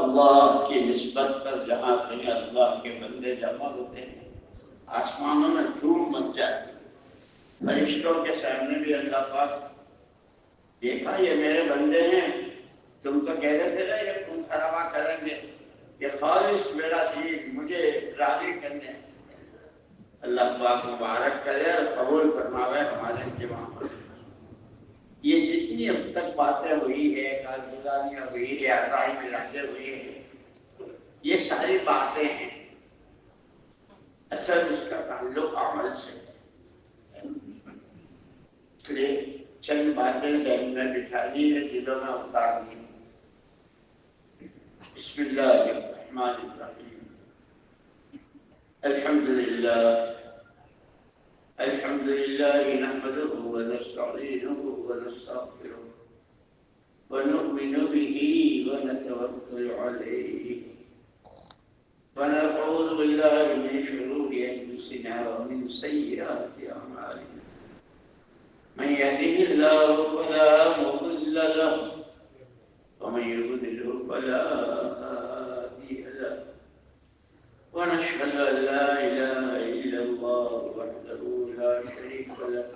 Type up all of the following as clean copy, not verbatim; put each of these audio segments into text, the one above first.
اللہ کی نسبت پر جہاں کہیں اللہ کے بندے جمع ہوتے ہیں آسمانوں میں دھوم مچ جاتی ہے۔ فرشتوں کے سامنے بھی اللہ پاک دیکھا یہ میرے بندے ہیں، تم تو کہہ رہے تھے نا یہ خون خرابہ کریں گے، یہ خالص میرا دین مجھے راضی کرنے، اللہ پاک مبارک کرے اور قبول فرماوے ہمارے اجتماع پر۔ یہ جتنی اب تک باتیں ہوئی ہے، کارگزاریاں ہوئی ہے، عطائی ملاتے ہوئے ہیں، یہ ساری باتیں ہیں، اصل اس کا تعلق عمل سے ہے۔ اس لیے چند باتیں ذہن میں بٹھا دی ہے، دلوں میں اتار دی۔ بسم اللہ الرحمن الرحیم، الحمد للہ نحمده ونستعینه ونستغفره ونؤمن به ونتوکل علیہ ونعوذ باللہ من شرور انفسنا ومن سیئات اعمالنا، من يهده الله فلا مضل له ومن يضلل فلا هادي له، ونشهد أن لا إله إلا الله وحده لا شريك له،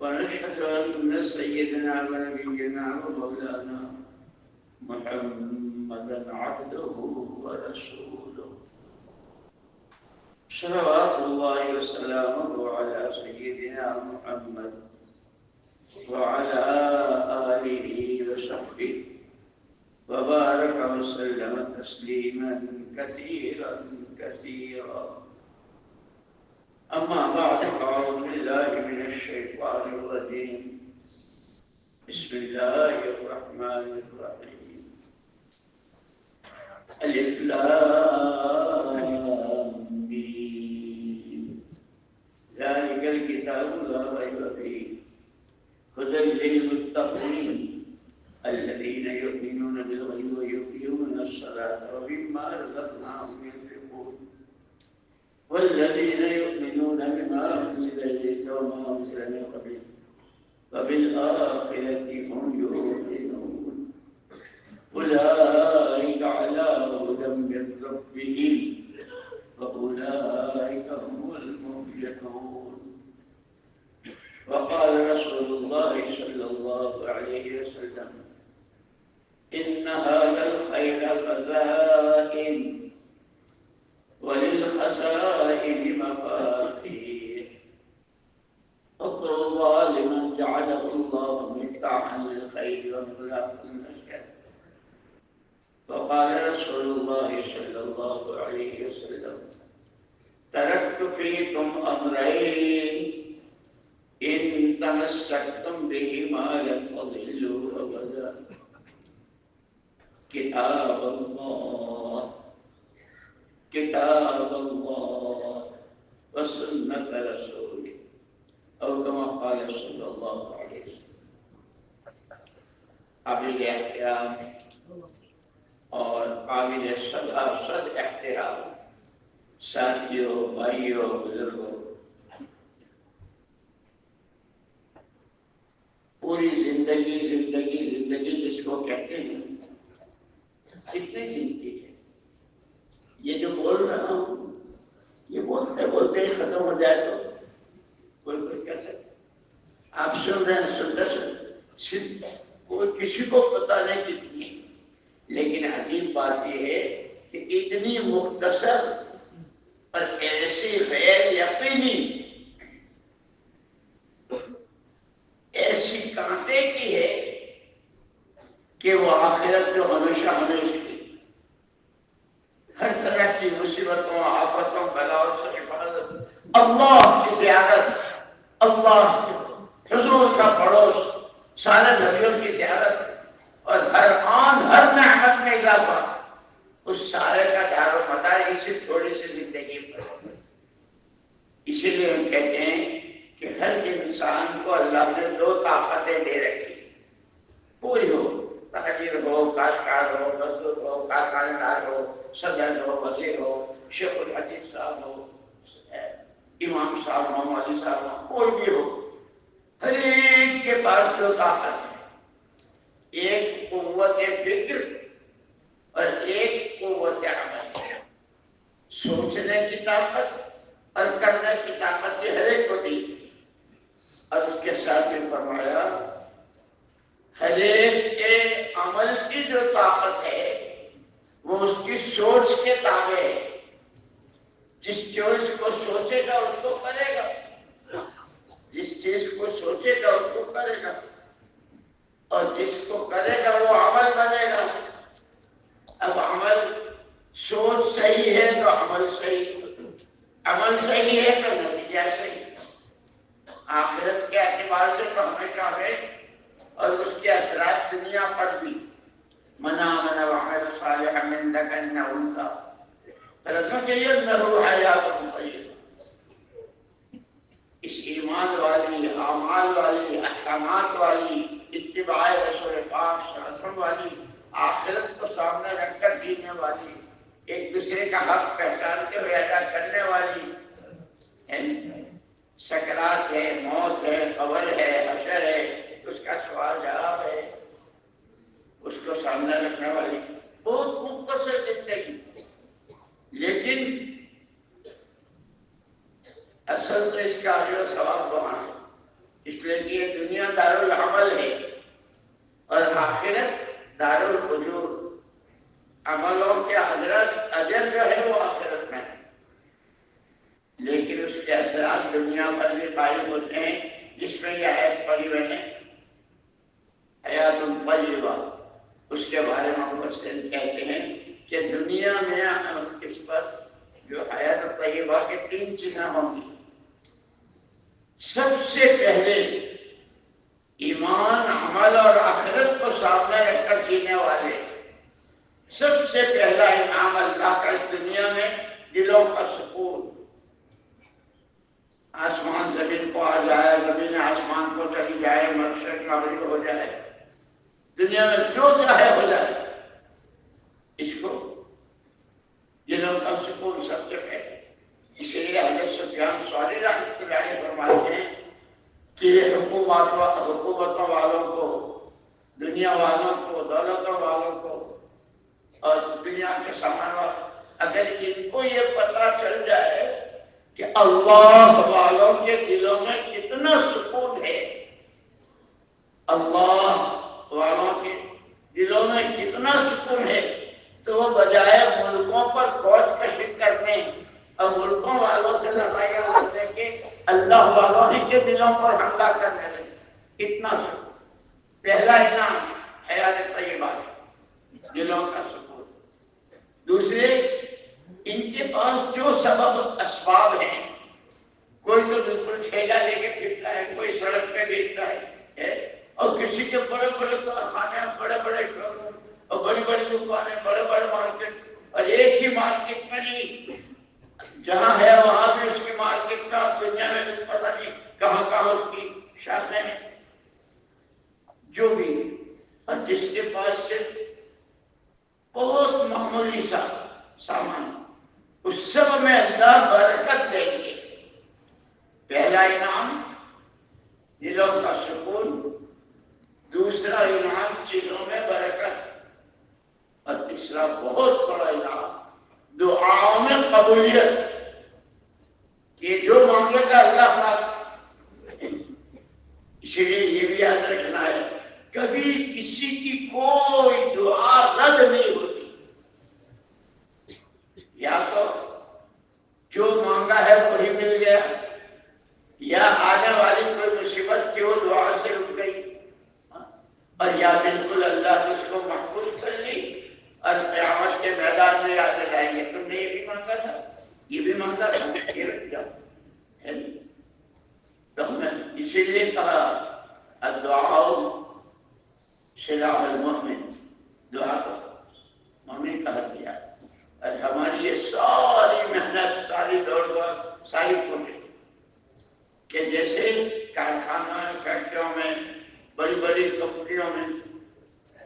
ونشهد أن سيدنا ونبينا ومولانا محمدا عبده ورسوله، صلوات الله وسلامه على سيدنا محمد وعلى آله وصحبه وبارك وسلم تسليما كثيرا كثيرا، أما بعد فأعوذ بالله من الشيطان الرجيم، بسم الله الرحمن الرحيم، ألف لام ميم، ذلك الكتاب لا ريب فيه هدى للمتقين الذين يؤمنون بالغيب ويقيمون الصلاة ومما رزقناهم ينفقون، والذين يؤمنون بما أنزل إليك وما أنزل من قبلك وبالآخرة هم يوقنون، أولئك على هدى من ربهم وأولئك هم المفلحون۔ وقال رسول الله صلى الله عليه وسلم إن هذا الخير خزائن وللخزائن مفاتيح، وطوبى لمن جعله الله مفتاحا للخير ومغلاقا للشر۔ وقال رسول الله صلى الله عليه وسلم تركت فيكم أمرين إن تمسكتم بهما لن تضلوا أبدا، كتاب الله وسنة رسوله، أو كما قال صلى الله عليه وسلم۔ قابل احترام اور قابل صد احترام ساتھیوں، بھائیوں، بزرگوں، پوری زندگی جس کو کہتے ہیں کتنی زندگی ہے، یہ جو بول رہا ہوں یہ بولتے ہی ختم ہو جائے تو کوئی کہہ سکتا، آپ سن رہے ہیں سنتے کوئی کسی کو پتہ نہیں کتنی، لیکن عجیب بات یہ ہے کہ اتنی مختصر اور ایسی غیر یقینی، ایسی کانٹے کی ہے کہ وہ آخرت جو ہمیشہ ہمیشہ ہر طرح کی مصیبتوں، آفتوں، بلاؤں سے حفاظت، اللہ کی زیارت، اللہ کے حضور کا پڑوس، سارے نبیوں کی زیارت، اور ہر آن ہر نعمت میں اضافہ، اس سارے کا دار و مدار اسی تھوڑی سی زندگی پر۔ اسی لیے ہم کہتے ہیں کہ ہر انسان کو اللہ نے دو طاقتیں دے رکھی، پوری ہو، تاجر ہو، کاشتکار ہو، مزدور ہو، کارخانےدار ہو، صدر ہو، وزیر ہو، شیخ الحدیث صاحب ہو، امام صاحب ہو، مولوی صاحب ہو، کوئی بھی ہو، ہر ایک کے پاس دو طاقت ہے، ایک قوت فکر اور ایک قوت عمل، سوچنے کی طاقت اور کرنے کی طاقت یہ ہر ایک کو دی، اور اس کے ساتھ ہی فرمایا ہر ایک کے عمل کی جو طاقت ہے وہ اس کی سوچ کے تابع ہے، جس چیز کو سوچے گا اس کو کرے گا، جس چیز کو سوچے گا اس کو کرے گا، اور جس کو کرے گا وہ عمل بنے گا۔ اب عمل سوچ صحیح ہے تو عمل صحیح، عمل صحیح ہے تو نتیجہ صحیح، آخرت کے اعتبار سے تو ہمیشہ ہے، اور اس کے اثرات دنیا پر بھی۔ من آمن وعمل صالحا من ذکر او انثی فلنحیینہ حیاۃ طیبہ، اس ایمان والی، اعمال والی، احکامات والی، اتباع رسول پاک صلی اللہ علیہ وسلم والی، آخرت کو سامنے رکھ کر جینے والی، ایک دوسرے کا حق پہچانتے ہوئے ادا کرنے والی، سکرات ہے، موت ہے، قبر ہے، حشر ہے، اس کا سوال جواب ہے، اس کو سامنے رکھنے والی بہت مختصر زندگی، لیکن اصل تو اس کا اجر و ثواب وہاں ہے، اس لیے کہ یہ دنیا دار العمل ہے اور آخرت دار الاجور، عملوں کے اجر جو ہے وہ آخرت میں ہے، لیکن اس کے اثرات دنیا پر بھی قائم ہوتے ہیں، جس میں یہ آیت پڑھی میں نے حیات طیبہ، اس کے بارے میں مفسر کہتے ہیں کہ دنیا میں اس پر جو حیات طیبہ کے 3 چیزیں ہوں گی۔ سب سے پہلے ایمان، عمل اور آخرت کو سامنے رکھ کر جینے والے، سب سے پہلا انعام اللہ کا اس دنیا میں دلوں کا سکون، آسمان زمین کو آ جائے، زمین آسمان کو چلی جائے، مشرق مغرب ہو جائے، دنیا میں جو چاہے ہو جائے، اس کو دلوں کا سکون سب سے پہلے۔ اس لیے حضرت سفیان ثوری رحمۃ اللہ علیہ فرماتے ہیں کہ حکومتوں والوں کو، دنیا والوں کو، دولتوں والوں کو اور دنیا کے سامان والوں، اگر ان کو یہ پتہ چل جائے کہ اللہ والوں کے دلوں میں کتنا سکون ہے، اللہ والوں کے دلوں میں کتنا سکون ہے، تو وہ بجائے ملکوں پر فوج کشی کرنے اور ملکوں والوں سے لڑائیاں لڑنے کے اللہ والوں ہی کے دلوں پر حملہ کرنے لگے، اتنا سکون۔ پہلا انعام حیات طیبہ، دلوں کا سکون۔ دوسرے، ان کے پاس جو سبب اسباب ہیں، کوئی تو بالکل ٹھیلا لے کے پھرتا ہے، کوئی سڑک پہ بیچتا ہے، اور کسی کے بڑے بڑے کارخانے، بڑے بڑے شو روم اور بڑی بڑی دکانیں، بڑے بڑے مارکیٹ، اور ایک ہی مارکیٹ میں نہیں، جہاں ہے وہاں بھی اس کی مارکیٹ کا، دنیا میں بھی پتہ نہیں کہاں کہاں اس کی شاخیں ہیں، جو بھی، اور جس کے پاس صرف بہت معمولی سا سامان، اس سب میں اللہ برکت دیں گے۔ پہلا انعام دلوں کا سکون، دوسرا انعام چیزوں میں برکت، اور تیسرا بہت بڑا انعام دعاؤں میں قبولیت، کہ جو مانگے گا اللہ پاک۔ اسی لیے یہ بھی یاد رکھنا ہے، کبھی کسی کی کوئی دعا رد نہیں ہوتی، یا تو جو مانگا ہے وہی مل گیا، یا آنے والی کوئی مصیبت تھی وہ دعا سے رک گئی، اور یا بالکل اللہ نے اس کو محفوظ کر لی، اور قیامت کے میدان میں یاد لائیں گے تم نے یہ بھی مانگا تھا، یہ بھی مانگا تھا، یہ رکھ جاؤ۔ تو ہم نے اسی لیے کہا الدعاء سلاح المؤمن، دعا کو مومن کا ہتھیار، اور ہماری یہ ساری محنت، ساری دوڑ بھاگ، ساری کوشش کہ جیسے کارخانہ، فیکٹریوں میں، بڑی بڑی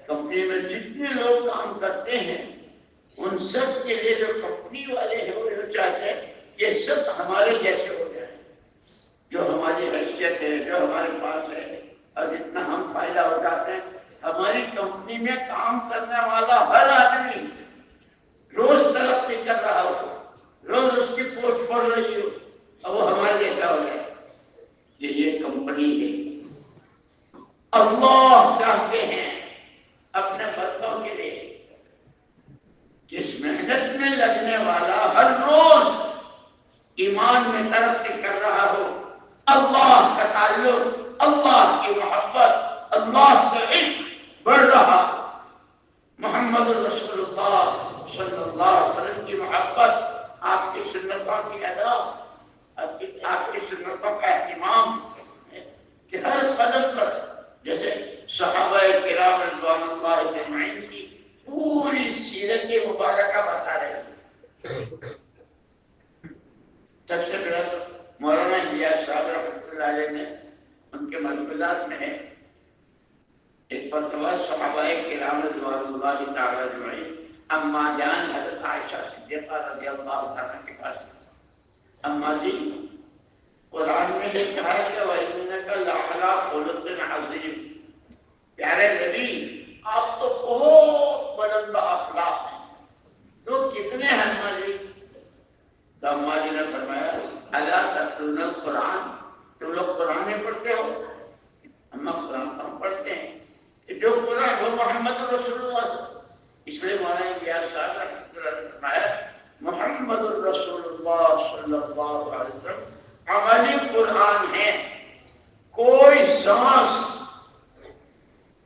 کمپنی میں جتنے لوگ کام کرتے ہیں، ان سب کے لیے جو کمپنی والے ہیں وہ چاہتے ہیں کہ سب ہمارے جیسے ہو جائیں، جو ہماری حیثیت ہے، جو ہمارے پاس ہے، اور جتنا ہم فائدہ اٹھاتے ہیں، ہماری کمپنی میں کام کرنے والا ہر آدمی اللہ چاہتے ہیں اپنے بندوں کے لیے جس محنت میں لگنے والا ہر روز ایمان میں ترقی کر رہا ہو، اللہ کا تعلق، اللہ کی محبت، اللہ سے عشق بڑھ رہا، محمد رسول اللہ صلی اللہ علیہ وسلم کی محبت، آپ کی سنتوں کی ادا، آپ کی سنتوں کا اہتمام کہ ہر قدم پر جیسے صحابہ کرام رضوان اللہ اجمعین کی پوری سیرت مبارکہ بتا رہے ہیں۔ سب سے پہلے مولانا الیاس صاحب رحمۃ اللہ علیہ نے ان کے مقبولات میں ہے ایک مرتبہ صحابہ کرام رضوان اللہ تعالی اجمعین اما جان حضرت عائشہ صدیقہ رضی اللہ عنہا کے پاس، اما جی قرآن میں یہ کہا ہے کہ وَإِنَّكَ لَعَلَىٰ خُلُقٍ عَظِيمٍ، پیارے نبی آپ تو بہت بلند اخلاق ہیں، تو کتنے ہیں اما جی؟ تو اما جی نے فرمایا الا تتلون القرآن، تم لوگ قرآن نہیں پڑھتے ہو؟ اما قرآن ہم پڑھتے ہیں، جو قرآن وہ محمد رسول اللہ، اس لیے مولانا الیاس صاحب نے فرمایا محمد رسول اللہ صلی اللہ علیہ وسلم عملی قرآن ہے، کوئی سانس،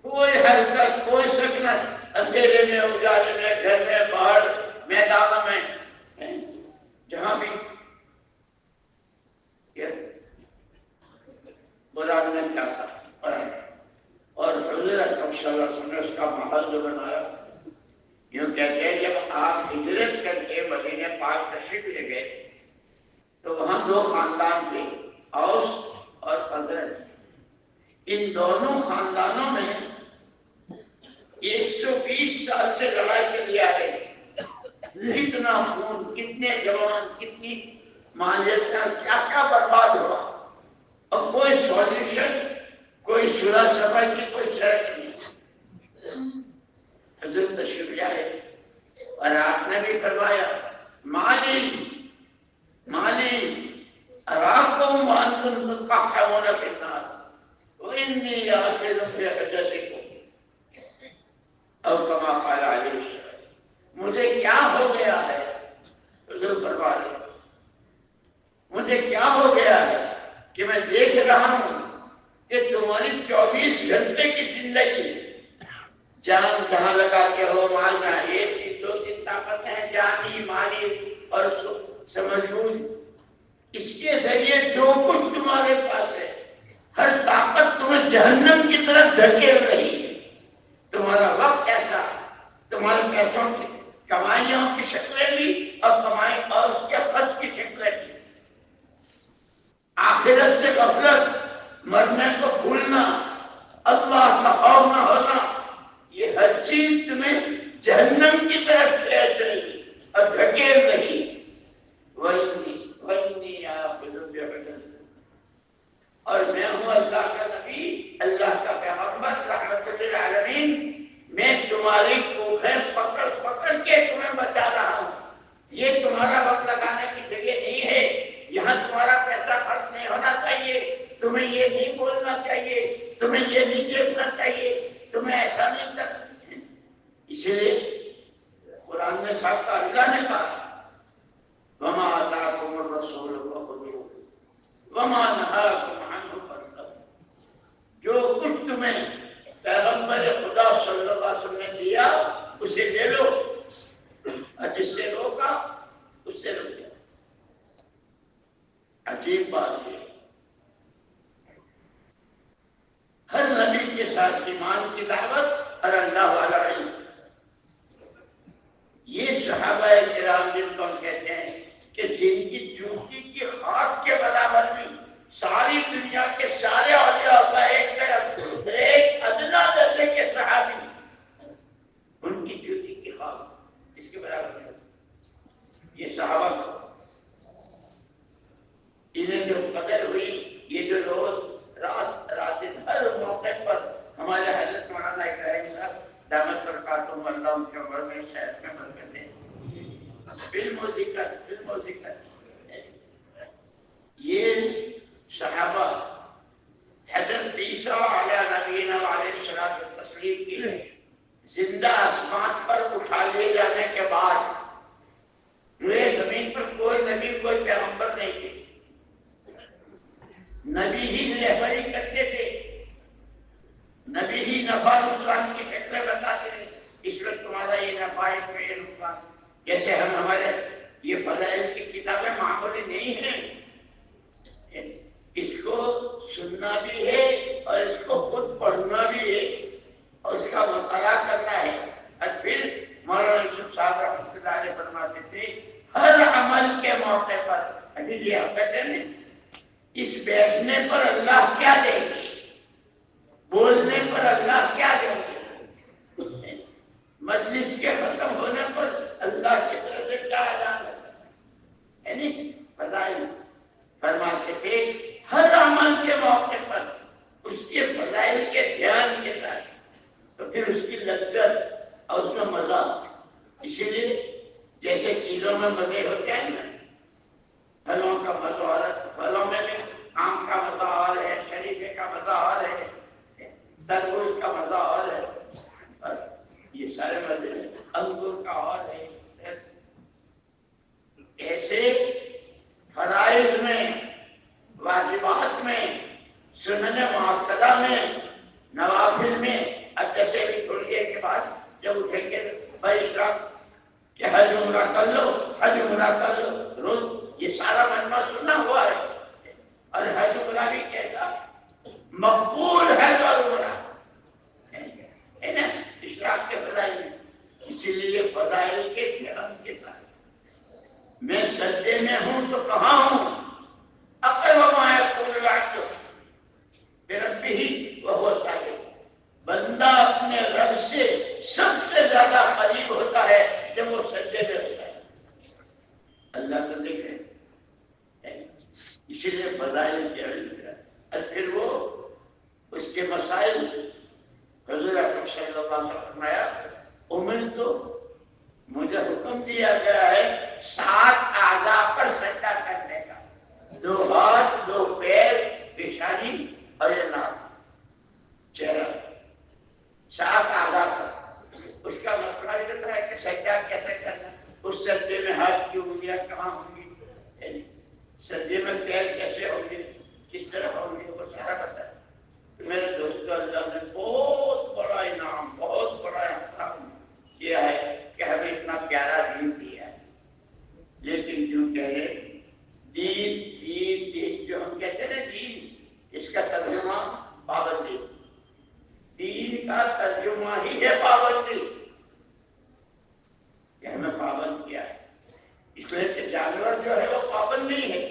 کوئی حرکت، کوئی سکنت، اندھیرے میں، اجالے میں، گھر میں، باہر، میدانوں میں، جہاں بھی قرآن نے کیا کہا، اور حضور اکرم صلی اللہ علیہ وسلم نے اس کا محل جو بنایا، یوں کہتے ہیں جب آپ ہجرت کر کے مدینہ پاک تشریف لے گئے تو وہاں دو خاندان تھے، اوس اور خزرج، ان دونوں خاندانوں میں 120 سال سے لڑائی چلی آ رہی، کتنا خون، کتنے جوان، کتنی مالیتیں، کیا کیا برباد ہوا، اور کوئی سولوشن، کوئی صلح صفائی کی کوئی شرط نہیں۔ حضرت تشریف لے آئے اور آپ نے بھی فرمایا مالی اراکم وانتم تقحمون فی النار وانی آخذ بحجتکم، او کما قال علیہ السلام، مجھے کیا ہو گیا ہے، حضور فرما رہے مجھے کیا ہو گیا ہے کہ میں دیکھ رہا ہوں کہ تمہاری 24 گھنٹے کی زندگی، جان جہاں لگا کے ہو مال میں، ایک دو تین طاقت ہے، جانی، مالی اور سمجھ بوجھ، اس کے ذریعے جو کچھ تمہارے پاس ہے ہر طاقت تمہیں جہنم کی طرف دھکیل رہی ہے، تمہارا وقت ایسا، تمہارے پیسوں کی کمائیوں کی شکلیں بھی اور کمائی اور اس کے خرچ کی شکلیں بھی، آخرت سے غفلت، مرنے کو بھولنا، اللہ کا خوف نہ ہونا، یہ ہر چیز تمہیں جہنم کی طرف کھینچ رہی اور دھکیل رہی۔ اور میں ہوں اللہ کا نبی، اللہ کا پیغمبر، رحمت للعالمین، میں تمہاری کوفیں پکڑ پکڑ کے تمہیں بچا رہا ہوں، یہ تمہارا وقت لگانے کی جگہ نہیں ہے، یہاں تمہارا پیسہ خرچ نہیں ہونا چاہیے، تمہیں یہ نہیں بولنا چاہیے، تمہیں یہ نہیں دیکھنا چاہیے، تمہیں ایسا نہیں کرنا۔ اسی لیے قرآن میں صاحب کا اللہ نے کہا وما آتاکم الرسول فخذوہ وما نہاکم عنہ فانتہوا، جو کچھ تمہیں پیغمبر خدا صلی اللہ علیہ وسلم نے دیا اسے لے لو، اور جس سے روکا اس سے رک جاؤ۔ عجیب بات ہے، ہر نبی کے ساتھ ایمان کی دعوت اور اللہ والا علم، یہ صحابہ کرام جن کو ہم کہتے ہیں کہ جن کی جوتی کی خاک کے برابر بھی ساری دنیا کے سارے اولیاء کا ایک طرف، ایک ادنا درجے کے صحابی، ان کی جوتی کی خاک اس کے برابر نہیں، یہ صحابہ کو انہیں جو قدر ہوئی، یہ جو روز رات دن ہر موقع پر ہمارے حضرت مولانا ابراہیم صاحب دامت برکاتہم اللہ ان کے عمر میں شہر میں برکت ہے، علم و ذکر، یہ صحابہ حضرت عیسیٰ علیہ نبینا زندہ آسمان پر اٹھا لیے جانے کے بعد روئے زمین پر کوئی نبی کوئی پیغمبر نہیں تھے، نبی ہی رہبری کرتے تھے، نبی ہی نفع نقصان کی شکلیں بتاتے تھے، اس وقت تمہارا یہ نفع اس میں یہ نقصان. جیسے ہمارے یہ فضائل کی کتابیں معمولی نہیں ہیں، اس کو سننا بھی ہے اور اس کو خود پڑھنا بھی ہے اور اس کا مطالعہ کرنا ہے. اور پھر مولانا یوسف صاحب رحمۃ اللہ علیہ فرماتے تھے ہر عمل کے موقع پر، ابھی یہ آپ کہتے ہیں اس بیٹھنے پر اللہ کیا دے گے، بولنے پر اللہ کیا دے گے، مجلس کے ختم ہونے پر اللہ کی طرف سے کیا اعلان ہے نہیں. فضائل فرماتے تھے ہر عمل کے موقع پر اس کے فضائل کے دھیان کے ساتھ، تو پھر اس کی لذت اور اس میں مزہ. اسی لیے جیسے چیزوں میں مزے ہوتے ہیں نا، پھلوں کا مزہ اور ہے، پھلوں میں بھی آم کا مزہ اور ہے، شریفے کا مزہ اور ہے، تربوز کا مزہ اور ہے، اور یہ سارے مزے ہیں، انگور کا اور ہے. ایسے فرائض میں، واجبات میں، سنن مؤکدہ میں، نوافل میں، اب جیسے بھی تھوڑی دیر کے بعد جب اٹھیں گے بھائی اشراق کہ حج عمرہ کر لو، حج عمرہ کر لو، روز یہ سارا مجمع سنا ہوا ہے. اور حج عمرہ بھی کہتا مقبول ہے اور عمرہ ہے نا اشراق کے فضائل میں. اسی لیے فضائل کے دھیان کے ساتھ میں سجدے میں ہوں تو کہاں ہوں، اقرب ما یکون العبد بربہ وہو ساجد. بندہ اپنے رب سے سب سے زیادہ قریب ہوتا ہے جب وہ سجدے میں ہوتا ہے. اللہ کو دیکھ رہے ہیں، اسی لیے فضائل کے علم ہے. اور پھر وہ اس کے مسائل حضور اکرم صلی اللہ علیہ وسلم نے فرمایا امرت تو مجھے حکم دیا گیا ہے 7 اعضاء پر سجدہ کرنے کا، 2 ہاتھ، 2 پیر، پیشانی اور یہ ناک، چہرہ، 7 اعضاء پر. اس کا مسئلہ یہ ہوتا ہے کہ سجدہ کیسے کرنا، اس سجدے میں ہاتھ کی انگلیاں کہاں ہوں گی، سجدے میں پیر کیسے ہوں گے، کس طرح ہوں گے، وہ سارا بتا ہے. میرے دوستو اللہ نے بہت بڑا انعام، بہت بڑا احترام کیا ہے کہ ہمیں اتنا پیارا دین دیا ہے. لیکن جو کہہ رہے دین دین دین، جو ہم کہتے ہیں نا دین، اس کا ترجمہ پابندی. دین کا ترجمہ ہی ہے پابندی، کہ ہمیں پابند کیا ہے. اس لیے کہ جانور جو ہے وہ پابند نہیں ہے.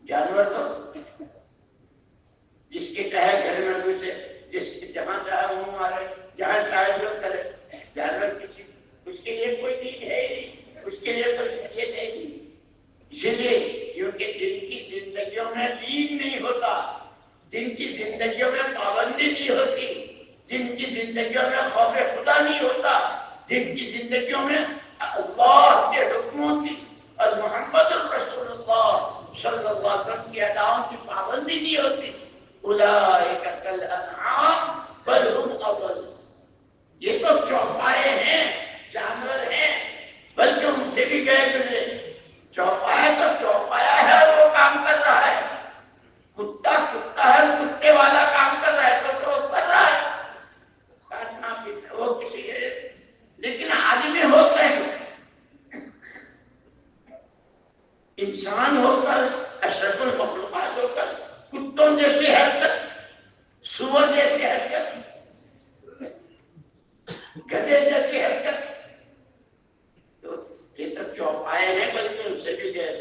جانور تو جس کے چاہے گھر میں گھسے، جس کے جہاں چاہے وہ مارے، جہاں چاہے جو کرے، جانور کسی اس کے لیے کوئی دین ہے ہی نہیں، اس کے لیے کوئی شریعت ہے ہی نہیں. اسی لیے کیونکہ جن کی زندگیوں میں دین نہیں ہوتا، جن کی زندگیوں میں پابندی نہیں ہوتی، جن کی زندگیوں میں خوف خدا نہیں ہوتا، جن کی زندگیوں میں اللہ کے حکموں کی اور محمد رسول اللہ صلی اللہ علیہ وسلم کی اداؤں کی پابندی نہیں ہوتی، اولئک کالانعام بل هم اضل. یہ تو چوپائے ہیں، جانور ہیں، بلکہ ان سے بھی گئے گزرے. چوپایا تو چوپایا ہے اور وہ کام کر رہا ہے، کتا کتا ہے، کتے والا کام کر رہا ہے تو وہ کر رہا ہے کاٹنا پیٹنا، وہ کسی ہے. لیکن آدمی ہو کر، انسان ہو کر، اشرف المخلوقات ہو کر کتوں جیسی حرکت، سور جیسی حرکت، گدھے جیسی حرکت، تو یہ سب چوپائے ہیں بلکہ ان سے بھی گئے.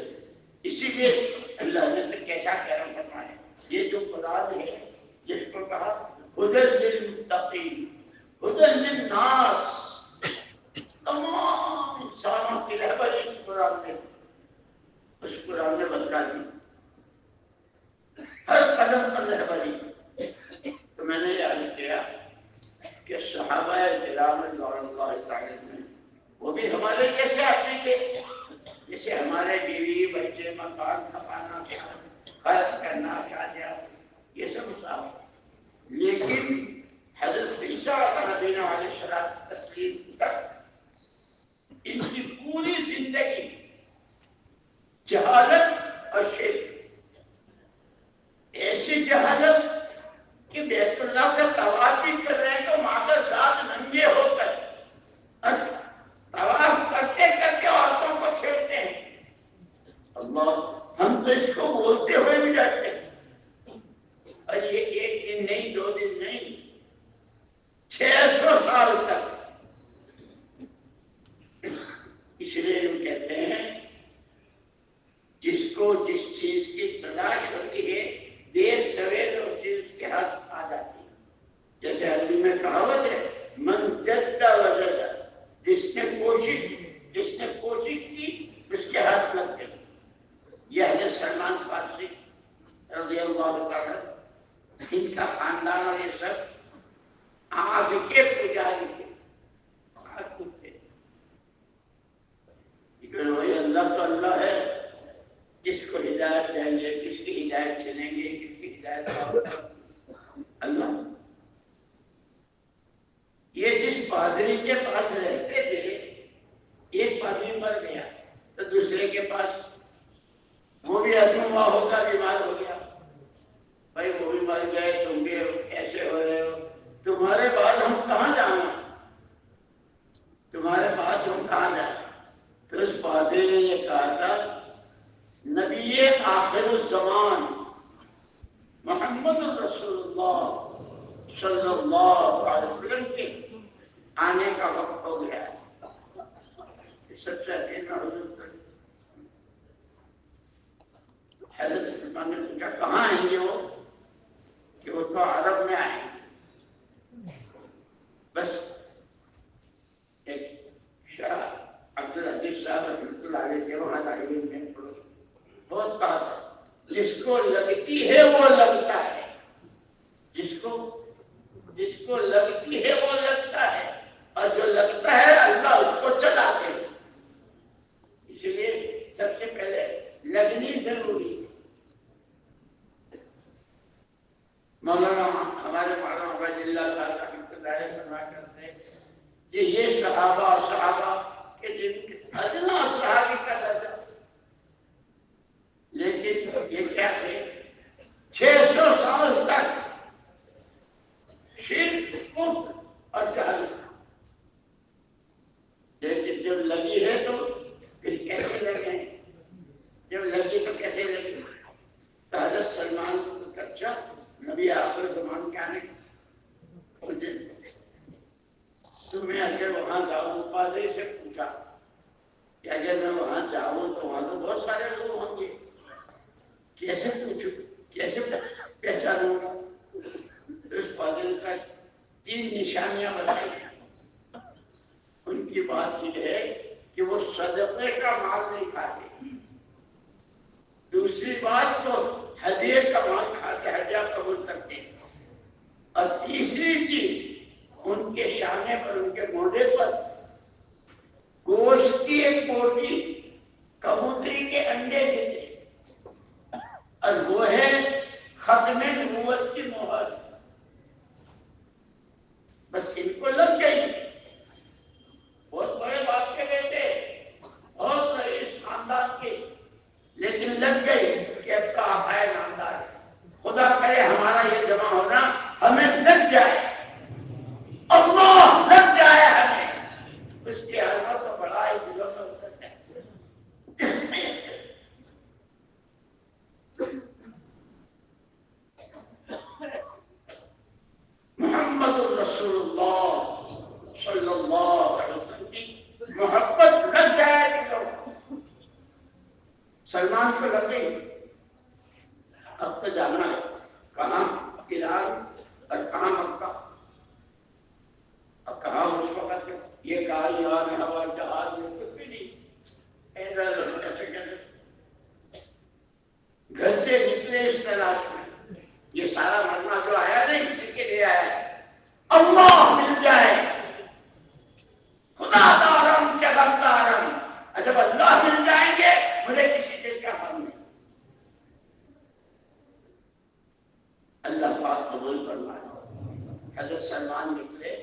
اسی لیے اللہ نے تو کیسا کرم فرمایا. یہ جو قرآن ہے جس کو کہا ہدی للمتقین، ہدی للناس، تمام انسانوں کی رہبری اس قرآن نے بتلا دی، ہر قدم پر رہبری. تو میں نے یاد کیا کہ صحابہ کرام رضوان اللہ تعالی عنہم وہ بھی ہمارے جیسے آدمی تھے، جیسے ہمارے بیوی بچے، مکان، کھپانا، خرچ کرنا، شادیاں، یہ سب صاحب. لیکن حضرت عیسیٰ علیہ عربی میں کہاوت ہے من جد وجد، جس نے کوشش کی اس کے ہاتھ لگ گئی. یہ حضرت سلمان فارسی رضی اللہ تعالیٰ ان کا خاندان اور یہ سب آگ کے پجاری تھے. وہی اللہ تو اللہ ہے، جس کو ہدایت دیں گے، کس کی ہدایت چلیں گے، کس کی ہدایت اللہ. یہ جس پادری کے پاس رہتے تھے، ایک پادری مر گیا تو دوسرے کے پاس، وہ بھی ادھورا ہوگا، بیمار ہو گیا. بھائی وہ بھی مر گئے، تم بھی ایسے ہو رہے ہو، تمہارے بعد ہم کہاں جانا، تمہارے بعد ہم کہاں جائیں. تو اس پادری نے یہ کہا تھا نبی آخر الزمان محمد رسول اللہ صلی اللہ علیہ وسلم کے آنے کا وقت ہو گیا ہے. سب سے حضرت سلمان نے پوچھا کہاں آئیں گے وہ، کہ وہ تو عرب میں آئیں گے. بس ایک شاہ عبدالعزیز صاحب رحمۃ اللہ علیہ تھے وہاں تعلیم میں بہت کہا تھا جس کو لگتی ہے وہ لگتا ہے، جس کو لگتی ہے وہ لگتا ہے، اور جو لگتا ہے اللہ اس کو چلاتے ہیں. اس لیے سب سے پہلے لگنی ضروری ہے. مولانا ہمارے مولانا عبید اللہ صاحب رحمۃ اللہ علیہ فرمایا کرتے ہیں کہ یہ صحابہ کے جن کے ادنا صحابی کا درجہ، لیکن یہ کیا تھے 600 سال تک شرک کفر اور جہالت. لیکن جب لگی ہے تو پھر کیسے لگے، جب لگی تو کیسے لگی. تو حضرت سلمان کو اچھا نبی آخر زمان کیا نہیں تو میں اگر وہاں جاؤں، پادری سے پوچھا کہ اگر میں وہاں جاؤں تو وہاں تو بہت سارے لوگ ہوں گے، کیسے پوچھوں، کیسے پہچانوں گا. اس پادری کا 3 نشانیاں بتائی. ان کی بات یہ ہے کہ وہ صدقے کا مال نہیں کھاتے، دوسری بات تو ہدیے کا مال کھاتے، ہدیہ قبول کرتے، اور تیسری چیز ان کے شانے پر، ان کے موڈے پر گوشت کی ایک بوٹی کبوتری کے انڈے دیتے، اور وہ ہے ختم نبوت کی مہر. بس ان کو لگ گئی. بہت بڑے باپ کے بیٹے، بہت رئیس خاندان کے، لیکن لگ گئی کہ اب کا ہے نامدار. خدا کرے ہمارا یہ جمع ہونا ہمیں لگ جائے، اللہ لگ جائے ہمیں، اس کی علامت تو بڑا ہی دلوں میں اترتا ہے. محمد الرسول اللہ صلی اللہ علیہ وسلم کی محبت لگ جائے دلوں میں. سلمان کو لگ گئی. اب تو جاننا ہے کہاں ایران اور کہاں مکہ، اور کہاں اس وقت یہ گاڑیاں ہوائی جہاز میں کچھ بھی نہیں. گھر سے نکلے اس تلاش میں. یہ سارا مجمع جو آیا نا اسی کے لیے آیا ہے، اللہ مل جائے. خدا دارم جگم دارم، جب اللہ مل جائیں گے مجھے کسی چیز کا غم نہیں. اللہ پاک قبول فرمائے. حضرت سلمان نکلے،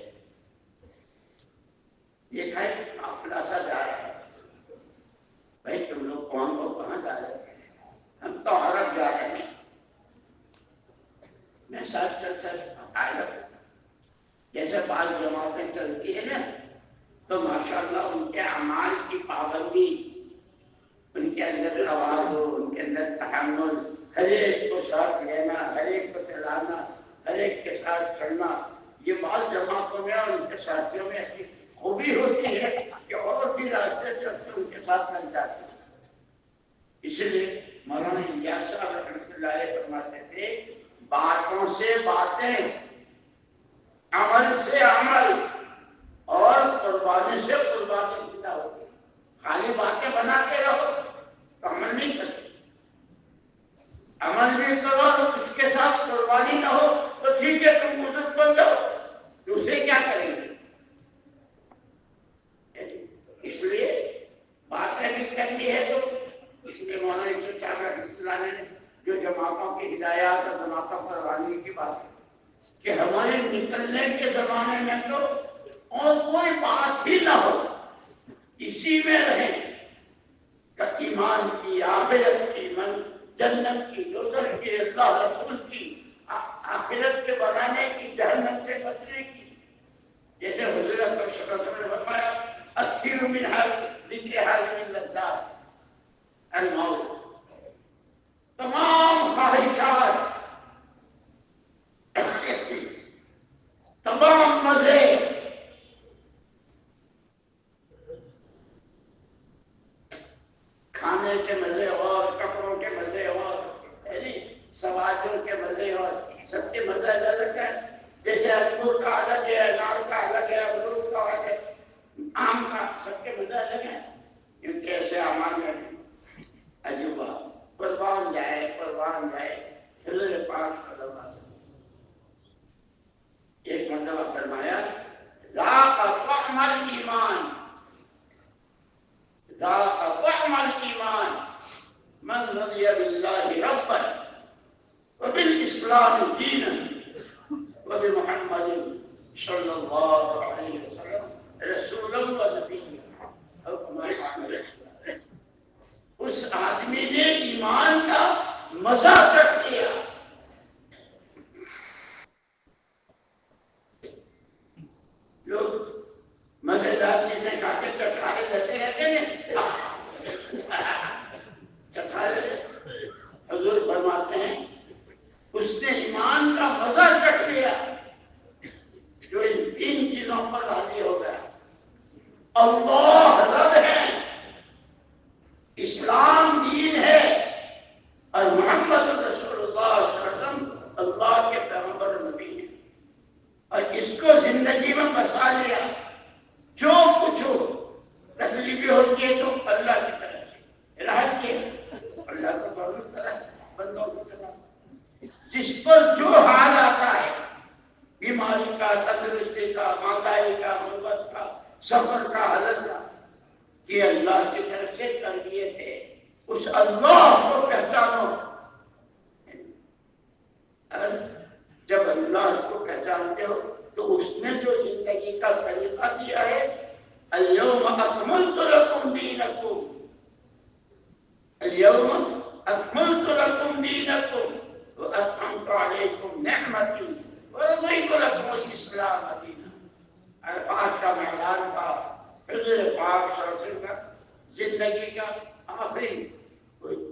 دیکھا ایک قافلہ سا جا رہا ہے. بھائی تم لوگ کون ہو، کہاں جا رہے ہیں؟ ہم تو عرب جا رہے ہیں. میں ساتھ عرب جیسے بعض جماعتیں چلتی ہے نا، تو ماشاءاللہ ان کے اعمال کی پابندی، ان کے اندر توازن، ان کے اندر تحمل، ہر ایک کو ساتھ لینا، ہر ایک کو چلانا، ہر ایک کے ساتھ چلنا، یہ بعض جماعتوں میں اور ان کے ساتھیوں میں ایسی خوبی ہوتی ہے کہ اور بھی راستے چلتے ان کے ساتھ مل جاتے ہیں. اس لیے مولانا الیاس صاحب رحمۃ اللہ علیہ فرماتے تھے باتوں سے باتیں، عمل عمل سے عمل اور قربانی سے قربانی پیدا ہوتی ہے. خالی باتیں بنا کے رہو تو عمل نہیں کرتے. عمل بھی کرو اور اس کے ساتھ قربانی نہ ہو تو ٹھیک ہے تم بزرگ بن جاؤ، دوسرے کیا کریں گے؟ اس لیے باتیں بھی کرنی ہے تو اس لیے مولانا صاحب رحمۃ اللہ نے جو جماعتوں کی ہدایات اور جماعتوں پر روانگی کی بات ہے کہ ہمارے نکلنے کے زمانے میں تو اور کوئی بات ہی نہ ہو، اسی میں رہیں کہ ایمان کی، آخرت کی، جنت کی، دوزخ کی، اللہ رسول کی، آخرت کے بنانے کی، جہنم سے بچنے کی. جیسے حضور اکرم صلی اللہ علیہ وسلم نے فرمایا اکثر من ذکر حاضر اللذات الموت. تمام خواہشات، تمام مزے، کھانے کے مزے اور کپڑوں کے مزے اور سوادوں کے مزے اور سب کے مزے الگ ہے. جیسے انگور کا الگ ہے، انار کا الگ ہے، امرود کا الگ ہے، آم کا، سب کے مزے الگ ہیں. کیونکہ ایسے اعمال میں عجوبہ قربان جائے حضور پاک صلی اللہ علیہ وسلم ایک مرتبہ فرمایا ذاق طعم الایمان، ذاق طعم الایمان من رضی باللہ ربا وبالاسلام دینا وبمحمد صلی اللہ علیہ وسلم رسولا ونبیا. اس آدمی نے ایمان کا مزہ چکھ لیا. لوگ مزیدار چیزیں کھا کے چٹکارے رہتے ہیں، چٹکارے. حضور فرماتے ہیں اس نے ایمان کا مزہ چکھ لیا جو ان تین چیزوں پر راضی ہو گیا. اللہ رب ہے، اسلام دین ہے، اور محمد رسول اللہ صلی اللہ علیہ وسلم اللہ کے پیغمبر نبی ہیں. اور اس کو زندگی میں بسا لیا. جو کچھ ہو، تکلیفیں ہوتی ہے تو اللہ کی طرف سے، راحت کی اللہ کو بہت طرح بندوں کی طرح. جس پر جو حال آتا ہے، بیماری کا، تندرستی کا، مہنگائی کا، غربت کا، سفر کا، حالت کا، یہ اللہ کی طرف سے تربیت ہے. اس اللہ کو پہچانو. جب اللہ کو پہچانتے ہو تو اس نے جو زندگی کا طریقہ دیا ہے، اليوم اکملت لکم دینکم، اليوم اکملت لکم دینکم واتممت علیکم نعمتی ورضیت لکم الاسلام دینا. عرفات کا میدان کا حضور پاک صلی اللہ علیہ وسلم کا زندگی کا آخری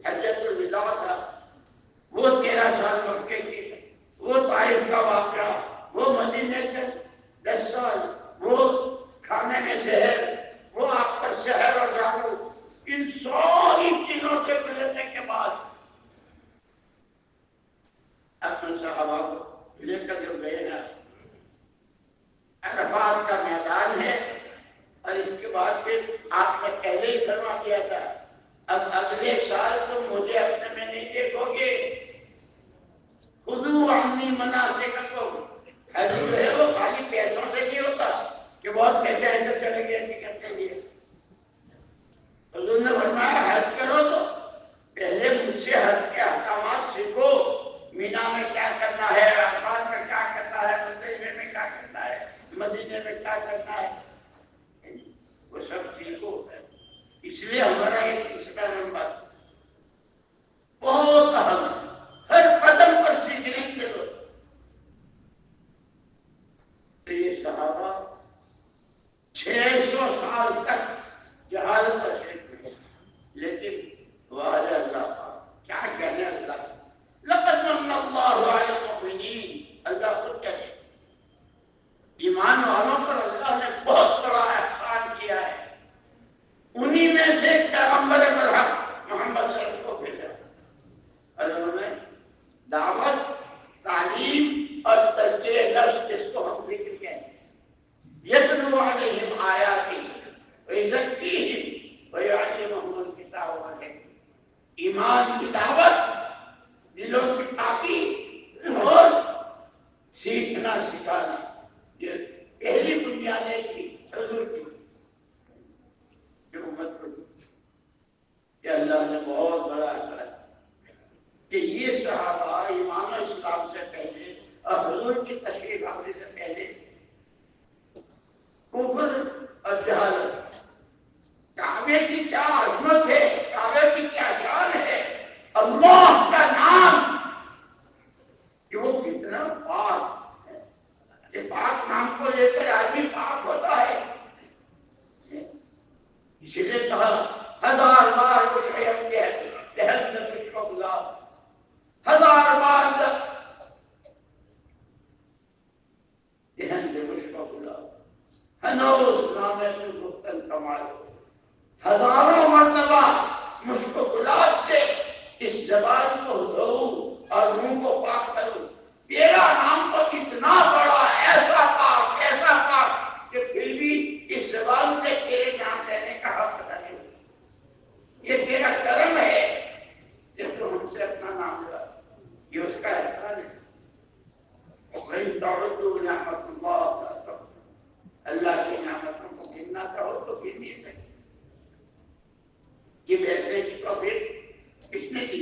حجۃ الوداع تھا. وہ 13 سال مکے کی، وہ طائف کا واقعہ، وہ مدینے کے 10 سال، وہ کھانے میں زہر، وہ آپ پر شہر اور جادو، ان ساری چیزوں سے گزرنے کے بعد اپنے صحابہ کو لے کر جو گئے نا، عرفات کا میدان ہے. اور اس کے بعد پھر آپ نے پہلے ہی فرما دیا تھا اب اگلے سال تم مجھے اپنے میں نہیں دیکھو گے. خذوا عنی مناسککم. حج جو ہے وہ خالی پیسوں سے نہیں ہوتا کہ بہت پیسے ہیں تو چلے گئے ٹکٹ کے لیے. حضور نے فرمایا حج کرو تو پہلے مجھ سے حج کے احکامات سیکھو. مینا میں کیا کرنا ہے، عرفات میں کیا کرنا ہے، مزدلفہ میں کیا کرنا ہے، مدینے میں کیا کرنا ہے، وہ سب سیکھو. اس لیے ہمارا ایک تیسرا نمبر بہت اہم، ہر قدم پر سیکھنے کی ضرورت. تو یہ صحابہ 600 سال تک جہالت پر شرک میں، لیکن واجہ اللہ کیا کہنے اللہ. لقد من اللہ علی المؤمنین، اللہ خود کہتے ہیں ایمان والوں پر اللہ نے بہت بڑا احسان کیا ہے. انہی میں سے پیغمبر برحق محمد صلی اللہ علیہ وسلم کو بھیجا اور انہوں نے دعوت، تعلیم اور تزکیہ نفس، جس کو ہم ذکر کہیں وَيُزَكِّيهِمْ وَيُعَلِّمُهُمُ الْكِتَابَ وَالْحِکْمَةَ، ایمان کی دعوت، دلوں کی تعقیب اور سیکھنا سکھانا، یہ پہلی بنیاد ہے اس کی حضور کی جو امت کو کہ اللہ نے بہت بڑا اثر کہ یہ صحابہ ایمان و اسلام سے پہلے اور حضور کی تشریف آوری سے پہلے کفر اور جہالت، کعبے کی کیا عظمت ہے، کعبے کی کیا شان ہے، اللہ کا نام کہ وہ کتنا پاک ہے، کہ پاک نام کو لے کر آدمی پاک ہوتا ہے، اسی لیے کہا 1000 بار مشعم کے دہن میں مشک و گلاب، 1000 بار دہن میں مشک و گلاب، ہنوز نامے میں گفتن کمال، ہزاروں مرتبہ مشک و گلاب سے اس زبان کو دھو اور منہ کو پاک کرو، تیرا نام تو اتنا بڑا، ایسا پاک کہ پھر بھی اس زبان سے تیرے نام لینے کا حق پتہ نہیں ہوتا، یہ تیرا کرم ہے جس کو ہم سے اپنا نام لیا، یہ اس کا احسان ہے۔ وَإِن تَعُدُّوا نِعْمَتَ اللَّهِ لَا تُحْصُوهَا، اللہ کی نعمتوں کو گننا چاہو تو گن نہیں سکتے۔ یہ بیٹھنے کی توفیق کس نے دی؟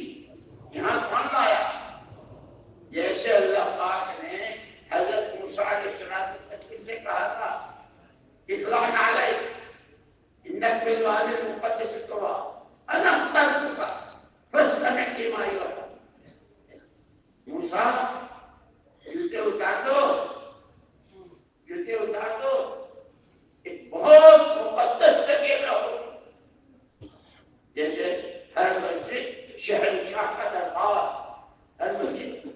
یہاں کون لایا؟ جیسے اللہ پاک نے حضرت موسیٰ علیہ السلام سے کہا تھا اخلاء علیک انک بالوادی المقدس طویٰ انا اخترتک فاستمع لما یوحیٰ، موسیٰ جوتے اتار دو، جوتے اتار دو، ایک بہت مقدس جگہ رہو، جیسے ہر مسجد شہنشاہ کا دربار، ہر مسجد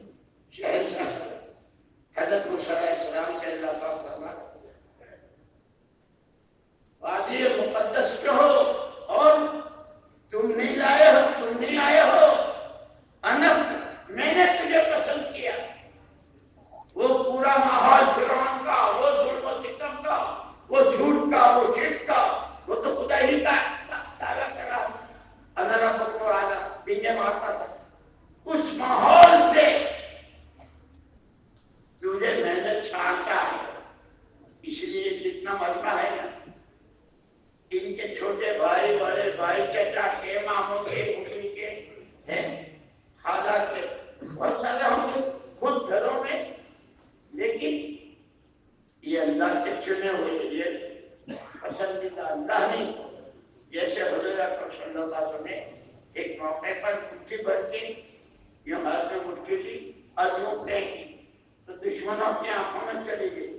شہنشاہ کا، حضرت موسیٰ علیہ السلام سے اللہ کا فرمان وادی مقدس کے ہو اور تم نہیں لائے ہو، تم نہیں آئے ہو، انک میں نے تجھے پسند کیا، وہ پورا ماحول فرعون کا، وہ ظلم و ستم کا، وہ جھوٹ کا، وہ شرک کا، وہ تو خدا ہی کا دعویٰ کر رہا انا ربکم الاعلی بنجے مارتا تھا، اس ماحول سے تجھے میں نے چھانٹا ہے، اس لیے جتنا مجمع ہے نا، ان کے چھوٹے بھائی، بڑے بھائی، چچا کے، ماموں کے، پھوپھی کے ہیں، خالہ کے، بہت سارے ہوں گے خود گھروں میں، لیکن یہ اللہ کے چنے ہوئے، یہ پسندیدہ اللہ نہیں، جیسے حضور اکرم صلی اللہ علیہ وسلم نے ایک موقع پر مٹھی بھر کے یہ ہاتھ میں مٹھی لی اور یوں پھینکی تو دشمنوں کی آنکھوں میں چلی گئی،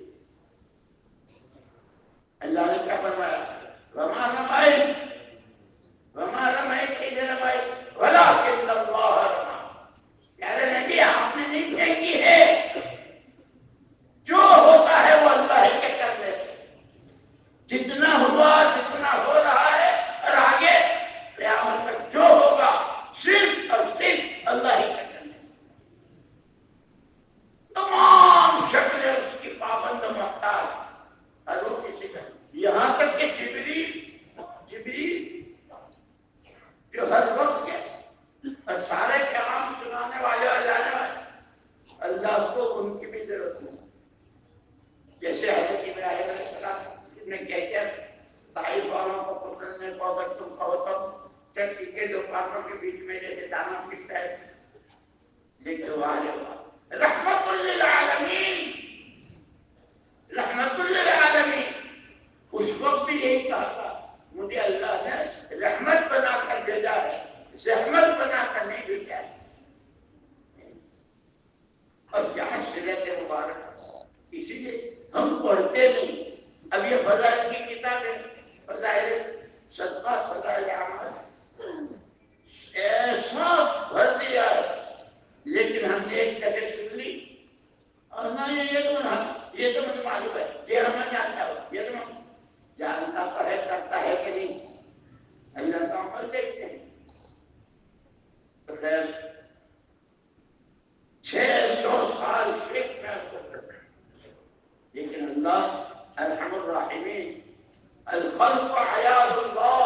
اللہ نے کیا فرمایا وما رميت وما رميت إذ رميت ولكن الله رمى، پیارے نبی آپ نے نہیں پھینکی ہے، جو ہوتا ہے وہ اللہ ہی کے کرنے سے، جتنا ہوا جتنا ہو رہا ہے اور آگے قیامت تک جو ہوگا صرف اور صرف اللہ ہی کے کرنے سے، تمام شکلیں اس کی پابند محتاج اور وہ کسی کا، یہاں تک کہ جبریل جو ہر وقت کے اور سارے کلام سنانے والے اور جانے والے، اللہ کو ان کی بھی ضرورت نہیں، جیسے حضرت ابراہیم علیہ السلام نے کہتے ہیں طائف والوں کو پکڑنے کو اگر تم کہو تو چٹی کے دو پانوں کے بیچ میں جیسے دانا پستا ہے، لیکن رحمت للعالمین، رحمت للعالمین، اس وقت بھی یہی کہا تھا مجھے اللہ نے رحمت بنا کر بھیجا ہے، زحمت بنا کر نہیں بھیجا ہے، اور جہاں سیرت مبارک، اسی لیے ہم پڑھتے نہیں، اب یہ فضائل کی کتاب ہے، فضائل صدقہ، فضائل اعمال ایسا بھر دیا ہے، لیکن ہم نے ایک دفعہ سن لی اور نہ یہ تو مجھے معلوم ہے، یہ ہمیں جانتا ہو، یہ تو جانتا تو ہے، کرتا ہے کہ نہیں، اللہ کا عمل دیکھتے ہیں، تو خیر 600 سال شرک میں، لیکن اللہ ارحم الراحمین الخلق حیات اللہ،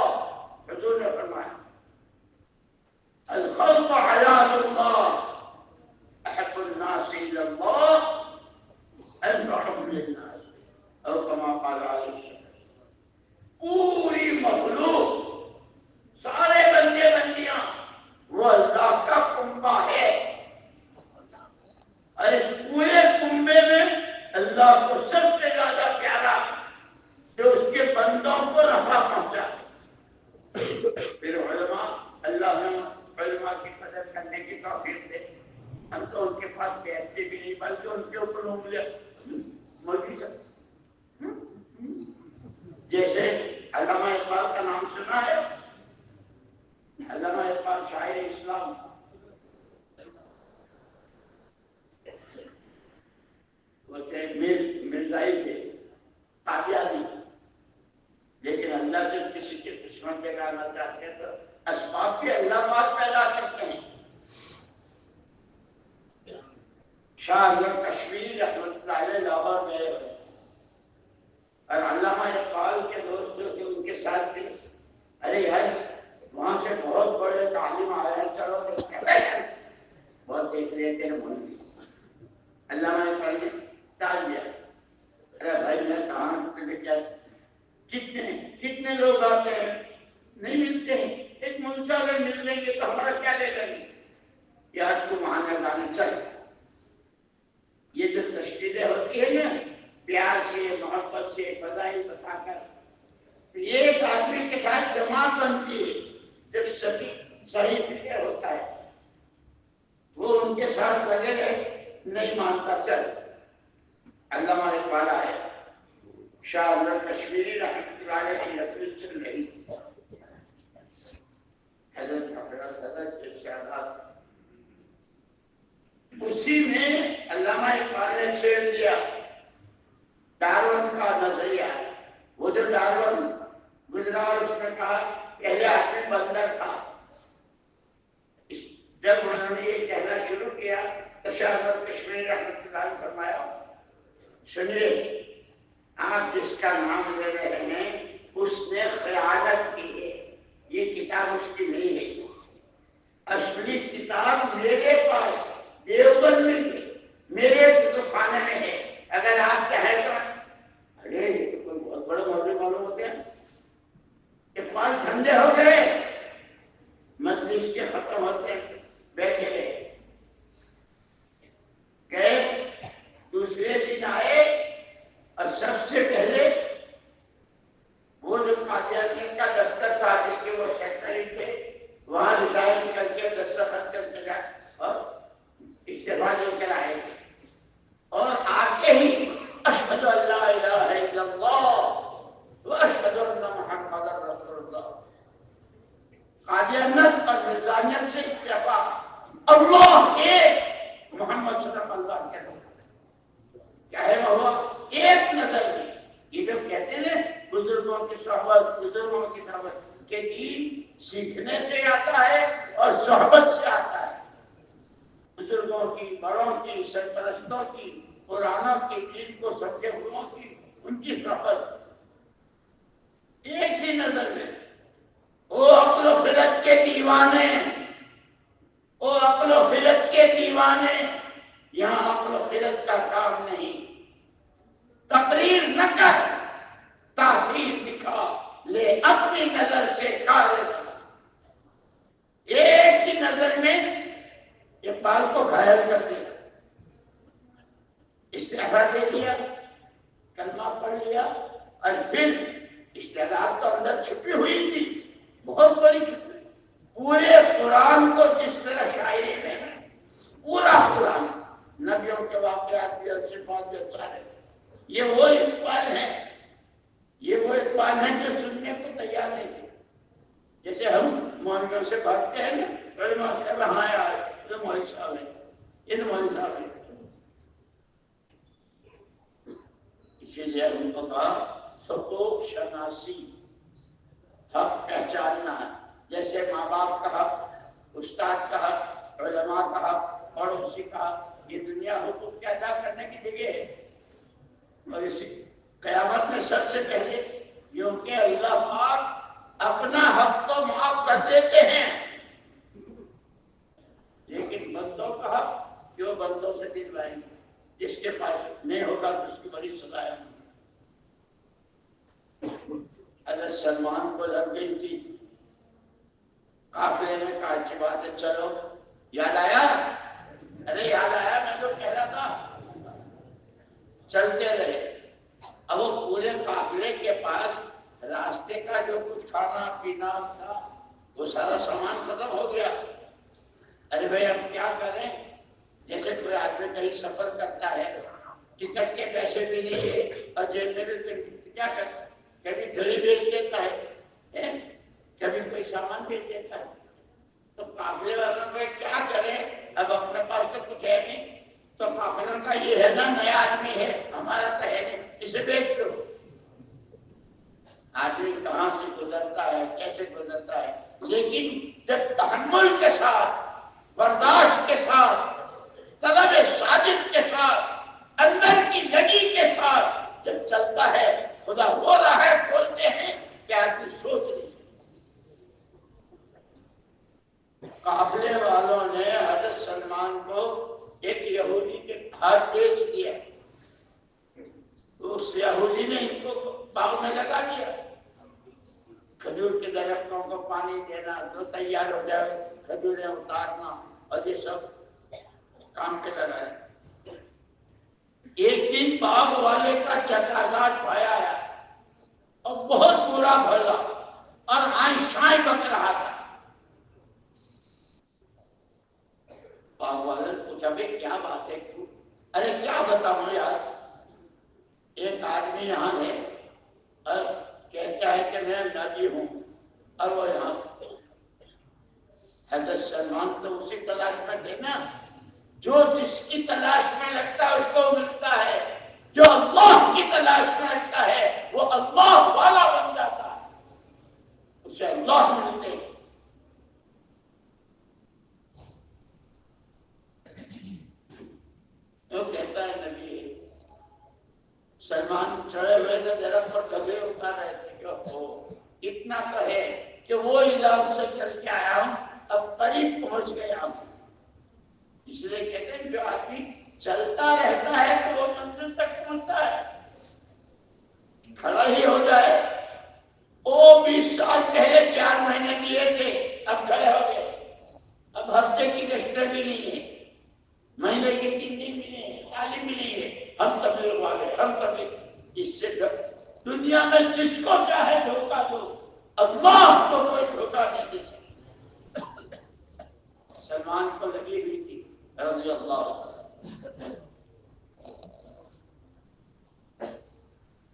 حضور نے فرمایا الخلق حیات اللہ، احب الناس الی اللہ انفعهم للناس، او کما قال علیہ السلام۔ پوری مخلوق، سارے بندے بندیاں، وہ اللہ کا کنبہ ہے، اور اس پورے کنبے میں اللہ کو سب سے زیادہ پیارا جو اس کے بندوں کو نفع پہنچا۔ پھر علماء، اللہ نے علماء کی قدر کرنے کی توفیق دے، ہم تو ان کے پاس بیٹھتے بھی نہیں بلکہ ان کے اوپر انگلیاں مولوی صاحب، جیسے علامہ اقبال کا نام سنا ہے، علامہ اقبال شاعر اسلام، وہ تھے مرزائی تھے، قادیانی، لیکن اللہ جب کسی کے دشمن کے لانا چاہتے ہیں تو اسباب بھی اللہ پاک پیدا کرتے ہیں۔ شاہ احمد کشمیری رحمۃ اللہ علیہ لاہور گئے ہوئے، اور علامہ اقبال کے دوست جو تھے ان کے ساتھ تھے، ارے یار وہاں سے بہت بڑے تعلیم آئے ہیں، چلو دیکھتے ہیں، بہت دیکھ لیتے ہیں مولوی۔ علامہ اقبال نے ٹال دیا، ارے بھائی میں کہاں کتنے لوگ آتے ہیں، نہیں ملتے ہیں، ایک ملچا اگر مل لیں گے تو ہمارا کیا لے لیں گے، یار تم آنے جانے چل۔ یہ جو تشکیلیں ہوتی ہیں نا پیار سے، محبت سے، فضائل بتا کر، یہ ایک آدمی کے ساتھ جماعت بنتی ہے، جب صحیح فکر ہوتا ہے وہ ان کے ساتھ لگے رہے، نہیں مانتا چل۔ علامہ اقبال آئے، شاہ احمد کشمیری رحمۃ اللہ علیہ کی نقل چل رہی تھی، حضرت ارشادات، اسی میں علامہ اقبال نے چھیڑ دیا ڈارون کا نظریہ۔ وہ جو ڈارون گزرا اور اس نے کہا پہلے آدمی بندر تھا، جب انہوں نے یہ کہنا شروع کیا تو شاہ احمد کشمیری رحمۃ اللہ نے فرمایا سنیے، آپ جس کا نام لے رہے ہیں اس نے خیانت کی ہے، یہ کتاب اس کی نہیں ہے، اصلی کتاب میرے پاس دیوبند میں ہے، میرے کتب خانے میں ہے، اگر آپ چاہیں تو۔ ارے یہ تو کوئی بہت بڑے مولوی معلوم ہوتے ہیں، اقبال ٹھنڈے ہو گئے، مجلس کے ختم ہوتے ہیں، بیٹھے رہے، گئے، دوسرے دن آئے، اور سب سے پہلے وہ جو قادیانیت کا دفتر تھا جس کے وہ سیکرٹری تھے، وہاں رسائل کر کے دستخط کر کے جائے اور استعفیٰ دے کر آئے تھے، اور آتے ہی اشہد ان لا الہ الا اللہ واشہد ان محمد رسول اللہ، قادیانیت اور مرزائیت سے اتفاق، اللہ ایک، محمد صلی اللہ علیہ وسلم کے کیا ہے وہ ہوا ایک نظر میں۔ یہ جو کہتے ہیں بزرگوں کی صحبت، بزرگوں کی صحبت کہ دین سیکھنے سے آتا ہے اور صحبت سے آتا ہے، بزرگوں کی، بڑوں کی، سرپرستوں کی، پرانوں کی، دین کو سمجھے ہوئوں کی، ان کی صحبت ایک ہی نظر میں۔ او عقل و خرد کے دیوانے، او عقل و خرد کے دیوانے، یہاں عقل و خرد کا کام نہیں، تقریر نہ کر، تاثیر دکھا، لے اپنی نظر سے کار کرا۔ ایک ہی نظر میں اقبال کو گھائل کر دیا، استعفیٰ دے دیا، کلمہ پڑھ لیا، اور پھر استعداد تو اندر چھپی ہوئی تھی، بہت بڑی چھپی، پورے قرآن کو جس طرح شاعری میں ہے، پورا قرآن نبیوں کے واقعات بھی اور صفات بھی سارے، یہ وہ اقبال ہے، یہ وہ اقبال ہے جو سننے کو تیار نہیں تھے۔ جیسے ہم مولویوں سے بھاگتے ہیں نا، علماء صاحب ہاں یار یہ مولوی صاحب ہیں، یہ مولوی صاحب ہیں، اسی لیے ان کو کہا حقوق شناسی، حق پہچاننا ہے، جیسے ماں باپ کا حق، استاد کا حق، علماء کا حق، پڑوسی کا حق، یہ دنیا حقوق کے ادا کرنے کی جگہ ہے، اور اسی قیامت میں سب سے پہلے کیونکہ اللہ پاک اپنا حق تو معاف کر دیتے ہیں، لیکن بندوں کا حق کیوں بندوں سے دلوائیں گے؟ جس کے پاس نہیں ہوگا تو اس کی بڑی سزا ہے۔ حضرت سلمان کو لگ گئی تھی، قافلے میں کہا اچھی بات ہے چلو، یاد آیا؟ ارے یاد آیا، میں تو کہہ رہا تھا۔ چلتے رہے، اب وہ پورے قافلے کے پاس راستے کا جو کچھ کھانا پینا تھا وہ سارا سامان ختم ہو گیا۔ ارے بھائی ہم کیا کریں؟ جیسے کوئی آدمی کہیں سفر کرتا ہے، ٹکٹ کے پیسے بھی نہیں ہے اور جیب میں بھی کیا کرتا ہے؟ کبھی گھڑی بیچ دیتا ہے، کبھی کوئی سامان بیچ دیتا ہے۔ تو قافلے والوں میں کیا کریں؟ اب اپنے پاس تو کچھ ہے نہیں، تو قافلوں کا یہ ہے نا، نیا آدمی ہے، ہمارا تو ہے نہیں، اسے بیچ دو۔ آدمی کہاں سے گزرتا ہے، کیسے گزرتا ہے، لیکن جب تحمل کے ساتھ، برداشت کے ساتھ، طلب صادق کے ساتھ، اندر کی لگی کے ساتھ جب چلتا ہے، خدا وہ راہ کھولتے ہیں کہ آدمی سوچ نہیں۔ قافلے والوں نے حضرت سلمان کو ایک یہودی کے ہاتھ بیچ دیا، تو اس یہودی نے ان کو باغ میں لگا دیا، کھجور کے درختوں کو پانی دینا، جو تیار ہو جائے کھجوریں اتارنا اور یہ سب کام پہ لگائے۔ ایک دن باغ والے کا چکاچاٹ بھایا آیا اور بہت برا بھلا اور آئیں شائیں بک رہا تھا۔ باغ والے نے پوچھا بھائی کیا بات ہے، کیوں؟ ارے کیا بتاؤں یار، ایک آدمی یہاں ہے اور کہتا ہے کہ میں نبی ہوں، اور وہ یہاں۔ حضرت سلمان تو اسی تلاش میں تھے نا، جو جس کی تلاش میں لگتا ہے اس کو ملتا ہے، جو اللہ کی تلاش میں لگتا ہے وہ اللہ والا بن جاتا ہے، اسے اللہ ملتے ہیں۔ وہ کہتا ہے نبی ہے۔ سلمان چڑھے ہوئے تھے درخت پر، کبھی اٹھا رہے تھے کہ وہ اتنا تو ہے کہ وہ علاقے سے چل کے آیا ہوں، اب قریب پہنچ گیا ہوں۔ اس لیے کہتے ہیں جو آدمی چلتا رہتا ہے تو وہ منزل تک پہنچتا ہے۔ کھڑا ہی ہو جائے، وہ 20 سال پہلے 4 مہینے دیے تھے، اب کھڑے ہو گئے، اب ہفتے کی گشتیں بھی نہیں ہے، مہینے کے 3 دن بھی نہیں ہے، تعلیم بھی نہیں ہے، ہم تبلیغ والے، ہم تبلیغ۔ اس سے دنیا میں جس کو چاہے دھوکہ دو، اللہ کو کوئی دھوکہ نہیں دے سکتا۔ سلمان کو لگی ہوئی تھی رضی اللہ عنہ،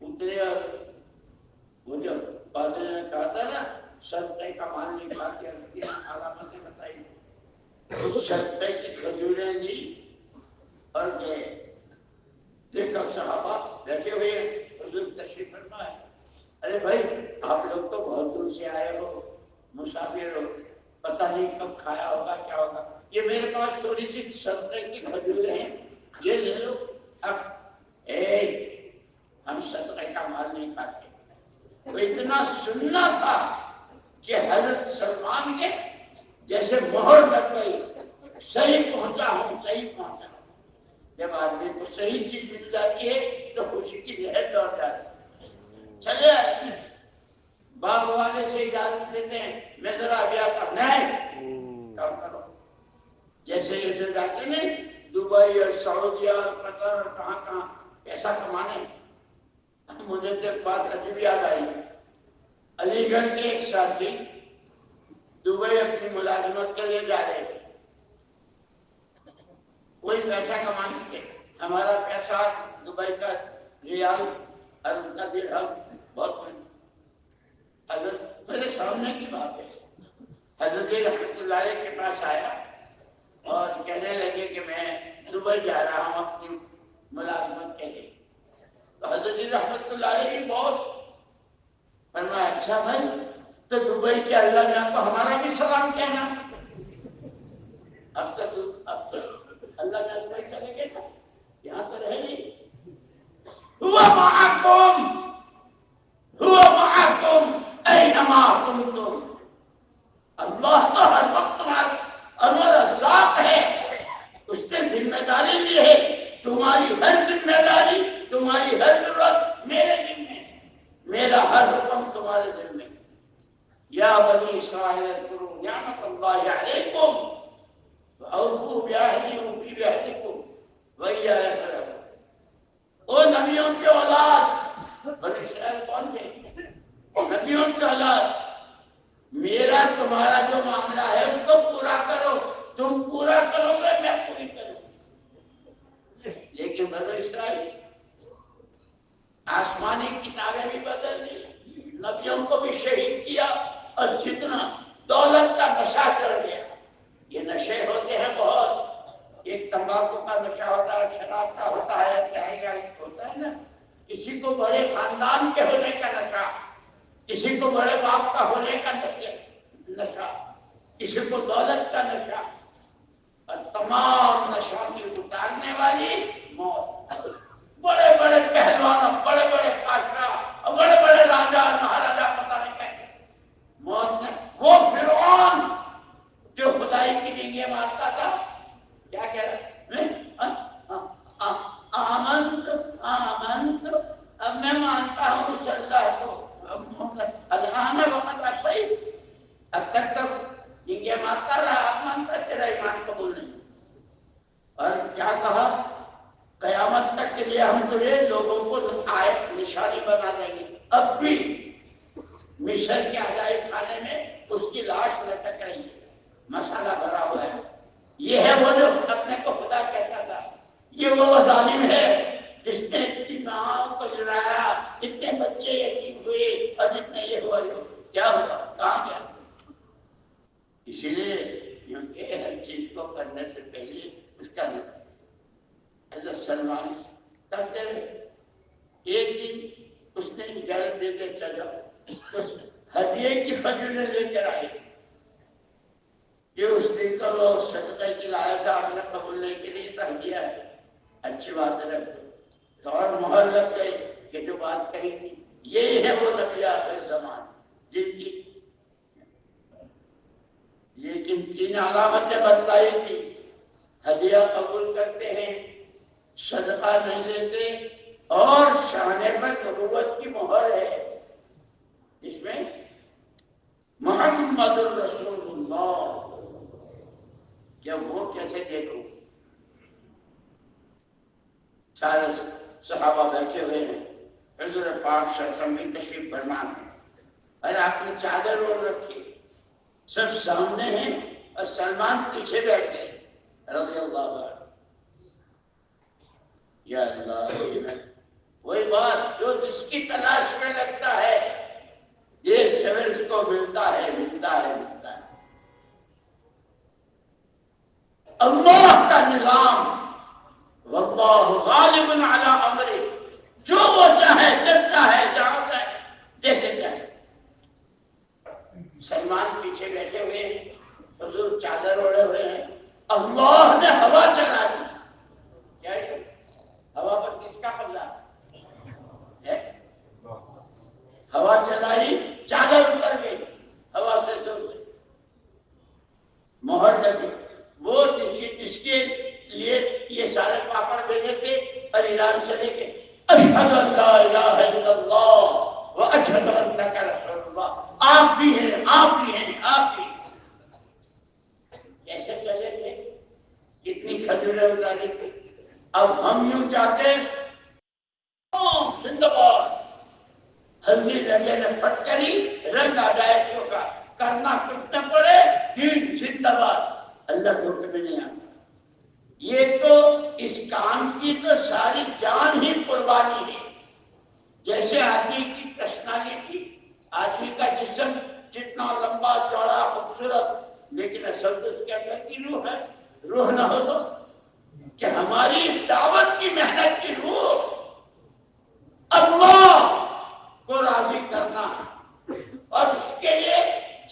اترے اور وہ جو پادری نے کہا تھا نا صدقے کا مال نکال کے رکھ دیا، علامتیں بتائی، اس صدقے کی کھجوریں لی اور گئے۔ دیکھا صحابہ بیٹھے ہوئے ہیں، حضور تشریف فرما ہے۔ ارے بھائی آپ لوگ تو بہت دور سے آئے ہو، مسافر ہو، پتہ نہیں کب کھایا ہوگا کیا ہوگا، یہ میرے پاس تھوڑی سی صدقے کی کھجوریں ہیں، یہ لے لو۔ اب ہم صدقے کا مال نہیں کھاتے۔ تو اتنا سننا تھا کہ حضرت سلمان کے جیسے مہر لگ گئی، صحیح پہنچا ہوں، صحیح پہنچا ہوں۔ جب آدمی کو صحیح چیز مل جاتی ہے تو خوشی کی لہر دوڑ جاتی ہے۔ چلے باغ والے سے اجازت لیتے ہیں، میں ذرا ابھی آتا، نہیں کام کرو۔ جیسے یہ جو جاتے ہیں دبئی اور سعودیہ اور قطر اور کہاں کہاں پیسہ کمانے، مجھے تو ایک بات عجیب یاد آئی۔ علی گڑھ کے ایک ساتھی دبئی اپنی ملازمت کے لیے جا رہے تھے، کوئی پیسہ کمانے کے، ہمارا پیسہ دبئی کا ریال اور ان کا درہم بہت مہنگا۔ حضرت میرے سامنے کی بات ہے، حضرت رحمت اللہ علیہ کے پاس آیا اور کہنے لگے کہ میں دبئی جا رہا ہوں اپنی ملازمت کے لیے۔ تو حضرت رحمت اللہ علیہ بھی بہت فرمایا اچھا بھائی تو دبئی کے اللہ جان کو ہمارا بھی سلام کہنا۔ اب تو اللہ جان کو چلے گئے تھا، یہاں تو رہے گی۔ ہوا معکم يذكروا نعمة الله عليكم وأوفوا بعهدي أوفي بعهدكم وإياي فارهبون. او نبیوں کے اولاد، بنی اسرائیل کون تھے؟ نبیوں کے اولاد، میرا تمہارا جو معاملہ ہے اس کو پورا کرو، تم پورا کرو گے میں پوری کروں گا۔ لیکن بنی اسرائیل آسمانی کتابیں بھی بدل دی، نبیوں کو بھی شہید کیا، اور جتنا دولت کا نشہ چڑھ گیا۔ یہ نشے ہوتے ہیں بہت، ایک تمباکو کا نشہ ہوتا ہے، شراب کا ہوتا ہے، چائے کا ہوتا ہے نا، کسی کو بڑے خاندان کے ہونے کا نشہ، کسی کو بڑے باپ کا ہونے کا نشہ، کسی کو دولت کا نشہ، اور تمام نشوں کی اتارنے والی موت۔ بڑے بڑے پہلوان، بڑے بڑے بادشاہ اور بڑے بڑے راجا مہاراجا پتہ نہیں کہتے، موت نے وہ فرعون جو خدائی کی ڈینگیں مارتا تھا، کیا کہہ رہا؟ آمنت آمنت، اب میں مانتا ہوں اس اللہ کو، الان وقت صحیح، اب تک تو ڈینگیں مارتا رہا، اب مانتا تیرا ایمان قبول نہیں۔ اور کیا کہا؟ قیامت تک کے لیے ہم تجھے لوگوں کو آیت نشانی بنا دیں گے۔ اب بھی مصر کے عجائب خانے میں اس کی لاش لٹک رہی ہے، مسالہ بھرا ہوا ہے۔ یہ ہے وہ جو اپنے کو خدا کہتا تھا، یہ وہ ظالم ہے جس نے اتنی ماں کو جلایا، اتنے بچے یتیم ہوئے، اور جتنے یہ ہوا، کیا ہوا، کہاں گیا؟ اسی لیے کیونکہ ہر چیز کو کرنے سے پہلے اس کا حضرت سلمان کرتے رہے۔ ایک دن اس نے اجازت دے کے چلا، تو ہدیے کی خجولیں لے کر آئے، یہ اس دن کا وہ صدقہ کی لائق آپ نے قبول نہیں کے لیے کر دیا ہے، اچھی بات ہے، رکھ دو۔ تو اور مہر لگ گئی کہ جو بات کہی تھی، یہی ہے وہ نبی آخر زمان جن کی لیکن 3 علامتیں بتلائی تھی، ہدیہ قبول کرتے ہیں، صدقہ نہیں لیتے، اور شانے پر نبوت کی مہر ہے، اس میں محمد الرسول اللہ۔ کیا وہ کیسے دیکھو؟ سارے صحابہ بیٹھے ہوئے ہیں، حضور پاک صلی اللہ علیہ وسلم کی تشریف فرما ہے، اور آپ نے چادر اوڑھ رکھی، سب سامنے ہیں، اور سلمان پیچھے بیٹھ گئے رضی اللہ عنہ۔ یا اللہ، وہی بات جو جس کی تلاش میں لگتا ہے، یہ سویرس کو ملتا ہے، ملتا ہے، ملتا ہے۔ اللہ کا نظام، واللہ غالب علی امرہ، جو وہ چاہے جب چاہے جہاں چاہے جیسے چاہے۔ سلمان پیچھے بیٹھے ہوئے ہیں، حضور چادر اوڑے ہوئے ہیں، اللہ نے ہوا چلا دی۔ کیا ہے؟ ہوا پر کس کا قبضہ ہے؟ ہوا چلائی، چادر اتر گئی، ہوا سے زور سے مہر لگی۔ وہ جس کے لیے یہ سارے پاپڑ بھیجے تھے اور ایران چلے گئے، اشہد ان لا الہ الا اللہ واشہد انک رسول اللہ، آپ بھی ہیں، آپ بھی ہیں، آپ بھی ہیں۔ کیسے چلے تھے؟ کتنی کھجوریں اتاری تھی۔ اب ہم یوں چاہتے ہیں زندہ باد، ہلدی لگے نہ پٹکری، رنگ آ جائے چوکا، کرنا کچھ نہ پڑے، دین زندہ باد، اللہ کے حکم میں نہیں آتا۔ یہ تو اس کام کی تو ساری جان ہی قربانی ہے۔ جیسے آدمی کی پرسنالٹی، آدمی کا جسم جتنا لمبا چوڑا خوبصورت، لیکن اصل تو اس کے اندر کی روح ہے، روح نہ ہو تو کہ ہماری اس دعوت کی محنت کی روح اللہ کو راضی کرنا، اور اس کے لیے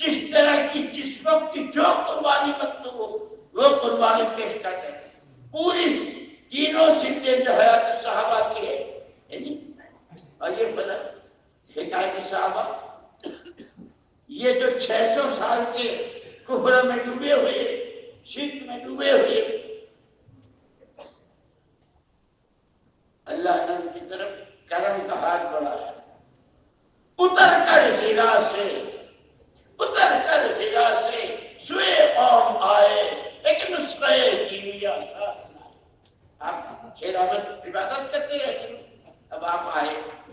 جس طرح کی جس وقت کی جو قربانی مطلوب ہو وہ قربانی پیش کرتے ہیں۔ پوری تینوں زندگی جو حیات صحابہ کی ہے، اور یہ بلا حکایت صحابہ، یہ جو 600 سال کے کفر میں ڈوبے ہوئے، شرک میں ڈوبے ہوئے، اللہ نے ان کی طرف کرم کا ہاتھ بڑھایا، اتر کر ہیرا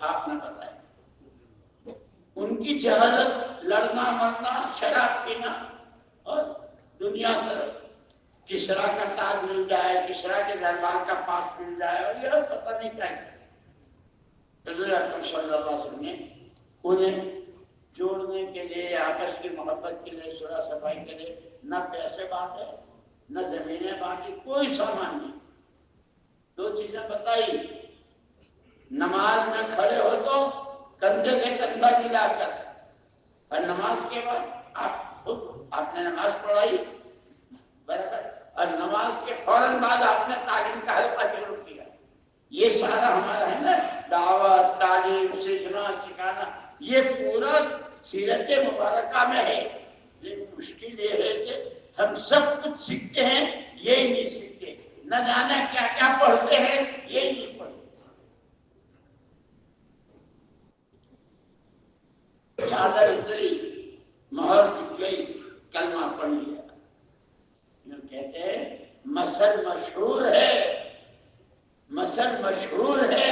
آپ نے بتایا. ان کی جہالت لڑنا مرنا شراب پینا اور دنیا طرف کسرا کا تاج مل جائے کسرا کے دربار کا پاس مل جائے اور یہ پتہ نہیں کیا. حضور اکرم صلی اللہ علیہ وسلم نے انہیں جوڑنے کے لیے آپس کی محبت کے لیے صلح صفائی کے لیے نہ پیسے بانٹے نہ زمینیں بانٹی کوئی سامان نہیں. 2 چیزیں بتائی. نماز میں کھڑے ہو تو کندھے سے کندھا ملا کر اور نماز کے بعد آپ نے نماز پڑھائی برابر اور نماز کے فوراً بعد آپ نے تعلیم کا حلقہ شروع کیا. یہ سارا ہمارا ہے نا دعوت تعلیم سیکھنا سکھانا یہ پورا سیرت مبارکہ میں ہے. لیکن مشکل یہ ہے کہ ہم سب کچھ سیکھتے ہیں یہی نہیں سیکھتے. نہ جانے کیا کیا پڑھتے ہیں یہی نہیں پڑھتے. چادر اتری مہر گئی کلمہ پڑھ لیا. کہتے ہیں مثل مشہور ہے مثل مشہور ہے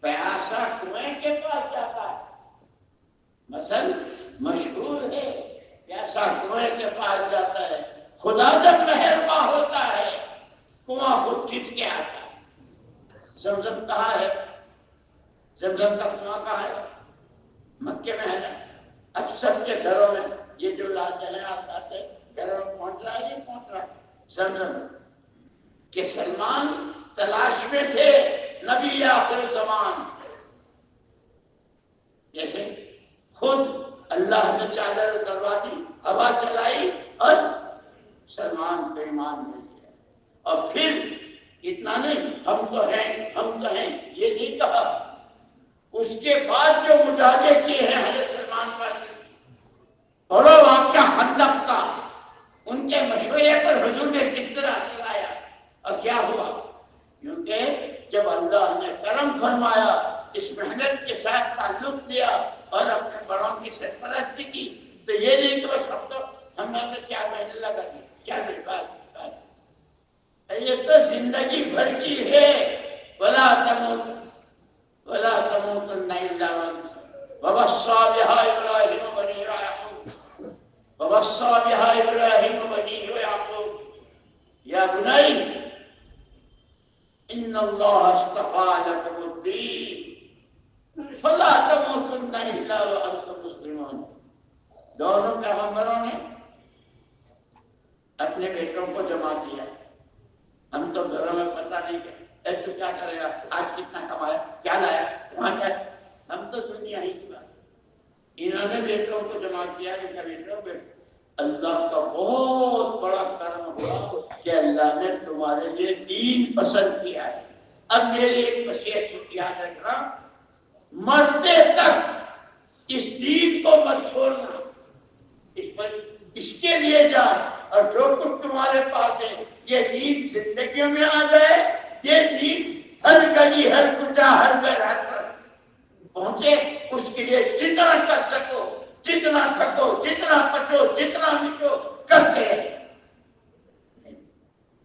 پیاسا کنویں کے پاس جاتا ہے. مثل مشہور ہے پیاسا کنویں کے پاس جاتا ہے. خدا جب مہربان ہوتا ہے کنواں خود کھینچ کے آتا ہے. زمزم کہاں ہے؟ زمزم کا کنواں کہاں ہے؟ مکے میں ہے نا. اب سب کے گھروں میں یہ جو لاجواب آتے گھروں میں پہنچ رہا ہے یہ پہنچ رہا ہے. زمزم کہ سلمان تلاش میں تھے نبی آخر زمان. جیسے خود اللہ نے چادر اتروا دی ہوا چلائی اور سلمان کو ایمان مل گیا. اور پھر اتنا نہیں ہم تو ہیں یہ نہیں کہا. اس کے بعد جو مجاہدے کیے ہیں حضرت سلمان پر بڑا واقعہ خندق کا ان کے مشورے پر حضور نے کس طرح چلایا اور کیا ہوا. کیونکہ جب اللہ نے کرم فرمایا اس محنت کے ساتھ تعلق دیا اور اپنے بڑوں کی سرپرستی کی تو یہ نہیں کہ بس ہم نے تو کیا محنت لگا دی کیا بات. یہ تو زندگی بھر کی ہے. ولا تموتن الا ووصى بها ابراهيم بنيه ويعقوب يا بني ان الله اصطفى لكم الدين فلا تموتن الا وانتم مسلمون. دونوں پیغمبروں نے اپنے بیٹوں کو جمع کیا. ہم تو گھروں میں پتہ نہیں کہ تو کیا کرے گا آج کتنا کمایا کیا لایا وہاں کیا. ہم تو دنیا ہی کی بات. انہوں نے بیٹوں کو جمع کیا کہ بیٹوں اللہ کا بہت بڑا کرم ہوا کہ اللہ نے تمہارے لیے دین پسند کیا ہے. اب میری ایک وصیت یاد رکھنا مرتے تک اس دین کو مت چھوڑنا. اس کے لیے جا اور جو کچھ تمہارے پاس ہے یہ دین زندگیوں میں آ جائے. یہ دین ہر گلی ہر کوچہ ہر گھر ہر گھر پہنچے. اس کے لیے جتنا کر سکو جتنا تھکو جتنا پچو جتنا مٹو کرتے ہیں.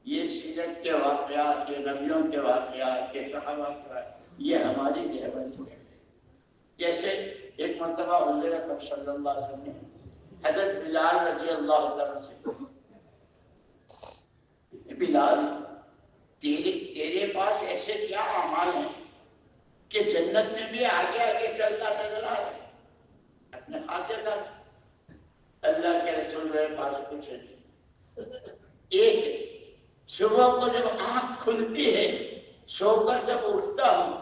یہ سیرت کے واقعات یہ نبیوں کے واقعات کے صحابہ کا یہ ہماری رہبری ہے. جیسے ایک مرتبہ حضور اکرم صلی اللہ علیہ وسلم نے حضرت بلال رضی اللہ عنہ سے بلال تیرے پاس ایسے کیا اعمال ہیں کہ جنت میں بھی آگے آگے چلتا نظر آ رہا ہے. اپنے خاطر کا اللہ کے رسول میرے پاس کچھ نہیں. ایک صبح کو جب آنکھ کھلتی ہے سو کر جب اٹھتا ہوں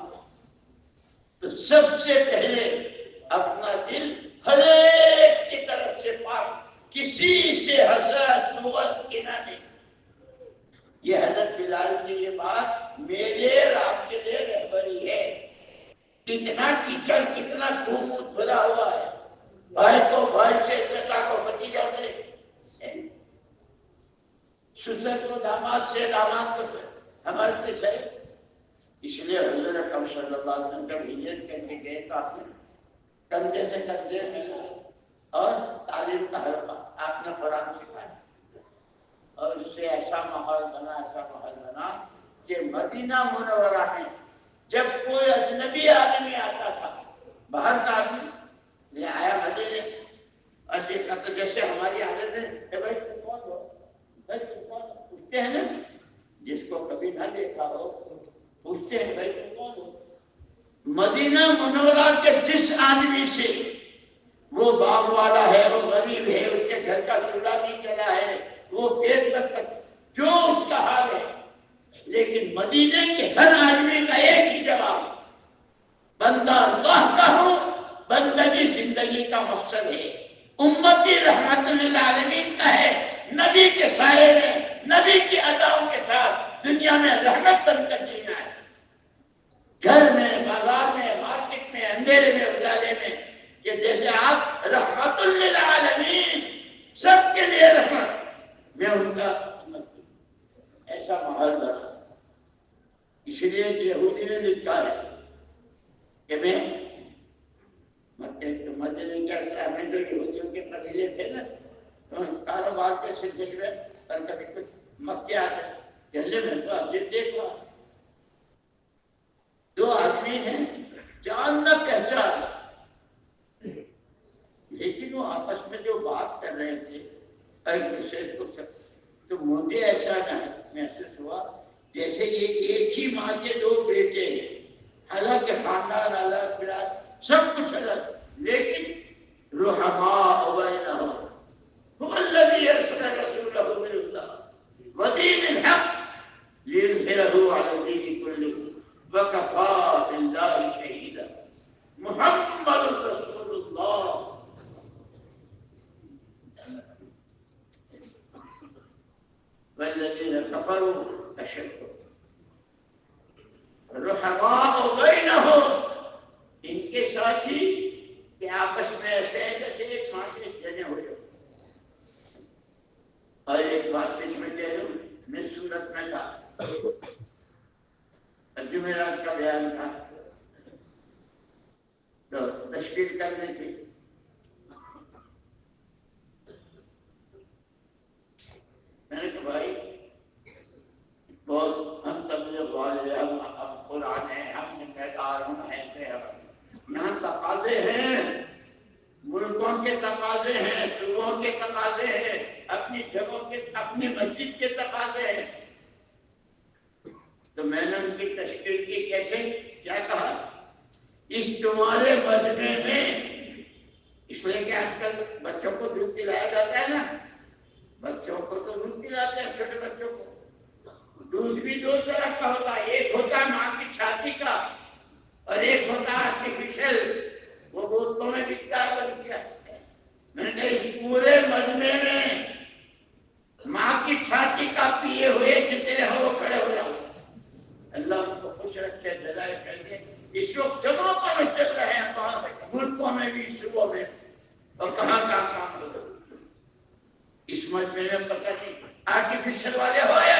تو سب سے پہلے اپنا دل ہر ایک کی طرف سے پاک کسی سے حسرت بغض کینہ نہیں. یہ حضرت بلال کی یہ بات میرے اور آپ کے لیے رہبری ہے. کتنا کیچڑ کتنا دھوم بھرا ہوا ہے. بھائی کو بھائی سے چچا کو بھتیجا سے سسر کو داماد سے داماد کو ہمارے سے. اس لیے حضور اکرم صلی اللہ علیہ وسلم جب ہجرت کر کے گئے تو آپ نے کندھے سے کندھے ملا اور تعلیم کا حلقہ آپ نے قرآن سکھایا. اور اس سے ایسا ماحول بنا کہ مدینہ منورہ میں جب کوئی اجنبی آدمی آتا نولا کہ جس آدمی سے وہ باغ والا ہے، وہ غریب ہے، اس کے گھر کا چولہا نہیں چلا ہے، وہ پیٹ تک جو اس کا حال ہے، لیکن مدینے کے ہر آدمی کا ایک ہی جواب، بندہ اللہ کا ہو، بندگی زندگی کا مقصد ہے، امتی رحمت للعالمین کا ہے، نبی کے سائے میں نبی کی اداؤں کے ساتھ دنیا میں رحمت بن کر جینا ہے، گھر میں، بازار میں، مارکیٹ میں، اندھیرے میں، اجالے میں، کہ جیسے آپ رحمت للعالمین سب کے لیے رحمت، میں ان کا ایسا ماحول بنا، اس لیے یہودی نے لکھا ہے کہ میں مدینے کے اطراف میں جو یہودیوں کے قبیلے تھے نا، تو کاروبار کے سلسلے میں اور کبھی کچھ مکے آتے چلے میں تو اب دیکھو دو آدمی ہیں جان نہ پہچان، لیکن وہ آپس میں جو بات کر رہے تھے ایک دوسرے کو، تو مجھے ایسا محسوس ہوا جیسے یہ ایک ہی ماں کے دو بیٹے ہیں، حالانکہ خاندان الگ، براد سب کچھ الگ، لیکن رحماء بینہم هو الذی ارسل رسولہ بالہدی ودین الحق لیظہرہ علی الدین کلہ وکفی باللہ شہیدا محمد رسول اللہ والذین کفروا اشد رحماء بینہم، ان کے ساتھی کہ آپس میں ایسے ہیں جیسے ایک ماں کے جنے ہوئے۔ اور ایک بات بیچ میں کہہ دوں، میں سورت میں تھا، جمعرات کا بیان تھا، تو تشکیل کرنی تھی، میں نے کہا بھائی بہت ہم تبلیغ والے، ہم قرآن ہیں، ہم ذمہ دار، ہم ہیں، یہاں تقاضے ہیں، ملکوں کے تقاضے ہیں، صوبوں کے تقاضے ہیں، اپنی جگہوں کے، اپنی مسجد کے تقاضے ہیں۔ تو میں نے ان کی تشکیل کی، کیسے، کیا کہا، اس تمہارے مجمع میں، اس لیے کہ آج کل بچوں کو دودھ پلایا جاتا ہے نا، بچوں کو تو دودھ پلاتے ہیں، چھوٹے بچوں کو دودھ بھی دو طرح کا ہوتا ہے، ایک ہوتا ہے ماں کی چھاتی کا اور ایک ہوتا ہے آرٹیفیشل، وہ بوتلوں میں بکتا ہے بن کیا۔ میں نے اس پورے مجمع میں ماں کی چھاتی کا پیے ہوئے جتنے ہو وہ کھڑے ہو جاؤ، اللہ ان کو خوش رکھے، جزائے کہیے۔ اس وقت جگہوں پر چل رہے ہیں، ملکوں میں بھی، صوبوں میں، اور کہاں کام ہو، اس مجمع میں پتہ نہیں آرٹیفیشل والے ہو یا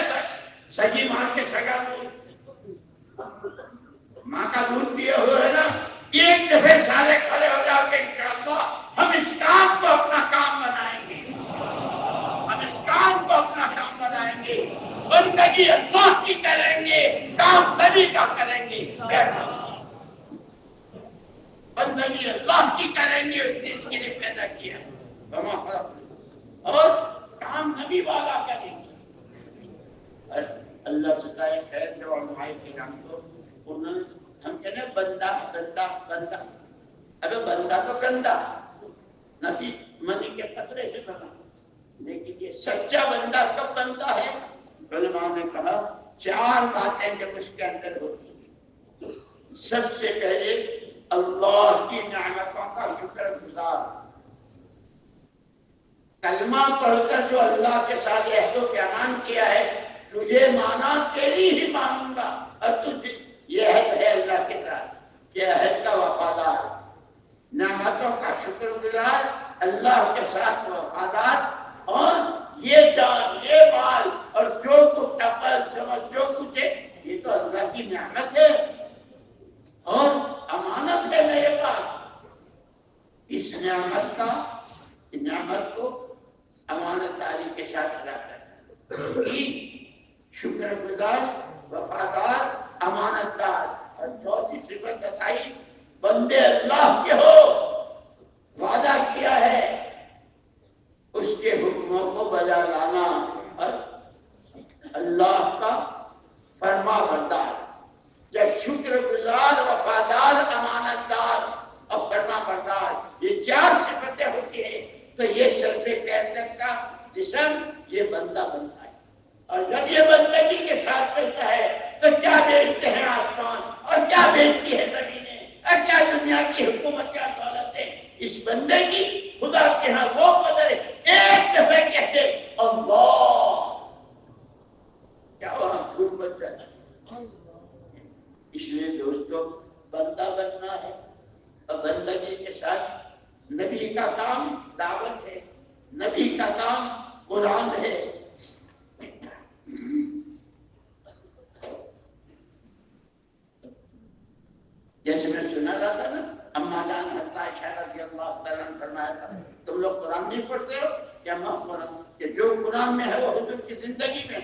سجی ماں کے سگا ماں کا دودھ پیے ہوئے ہے نا، ایک دفعہ سارے کھڑے ہو جاؤ کہ انشاءاللہ ہم اس کام کو اپنا کام بنائیں گے، ہم اس کام کو اپنا کام بنائیں گے، بندگی اللہ کی کریں گے، کام نبی کا کریں گے، بندگی اللہ کی کریں گے، اس نے اس کے لیے پیدا کیا، اور کام نبی والا کریں گے۔ اللہ تعالیٰ خیر دو علماء کرام کو، انہوں ہم کہنے بندہ بندہ بندہ، ابے بندہ تو گندا نبی منی کے قطرے سے بنا، لیکن یہ سچا بندہ کب بنتا ہے؟ علماء نے کہا چار باتیں جب اس کے اندر ہوتی ہیں، سب سے پہلے اللہ کی نعمتوں کا شکر گزار، کلمہ پڑھ کر جو اللہ کے ساتھ عہد و پیمان کیا ہے، تجھے مانا تیری ہی مانوں گا، اور تجھے یہ عہد ہے اللہ کے ساتھ کہ عہد کا وفادار، نعمتوں کا شکر گزار، اللہ کے ساتھ وفادار، اور یہ جان، یہ مال اور جو کچھ عقل سمجھ جو کچھ ہے یہ تو اللہ کی نعمت ہے اور امانت ہے میرے پاس، اس نعمت کو امانت داری کے ساتھ ادا کرنا، شکر گزار، وفادار، امانت دار، اور چوتھی صفت بتائی بندے اللہ کے ہو، وعدہ کیا ہے اس کے حکموں کو بجا لانا، اور اللہ کا فرما بردار۔ جب شکر گزار، وفادار، امانت دار کی حکومت کیا دولت ہے اس بندے کی، خدا کے ہاں وہ قدر ہے، ایک دفعہ کہتے اللہ، کیا وہاں دھوپ بچ جاتی۔ اس لیے دوستو بندہ بننا ہے، اور بندگی کے ساتھ نبی کا کام دعوت ہے، نبی کا کام قرآن ہے۔ جیسے میں سنا رہا تھا نا، اما جان حضرت عائشہ رضی اللہ تعالیٰ عنہ فرمایا تھا تم لوگ قرآن نہیں پڑھتے ہو کہ اما قرآن، کہ جو قرآن میں ہے وہ حضور کی زندگی میں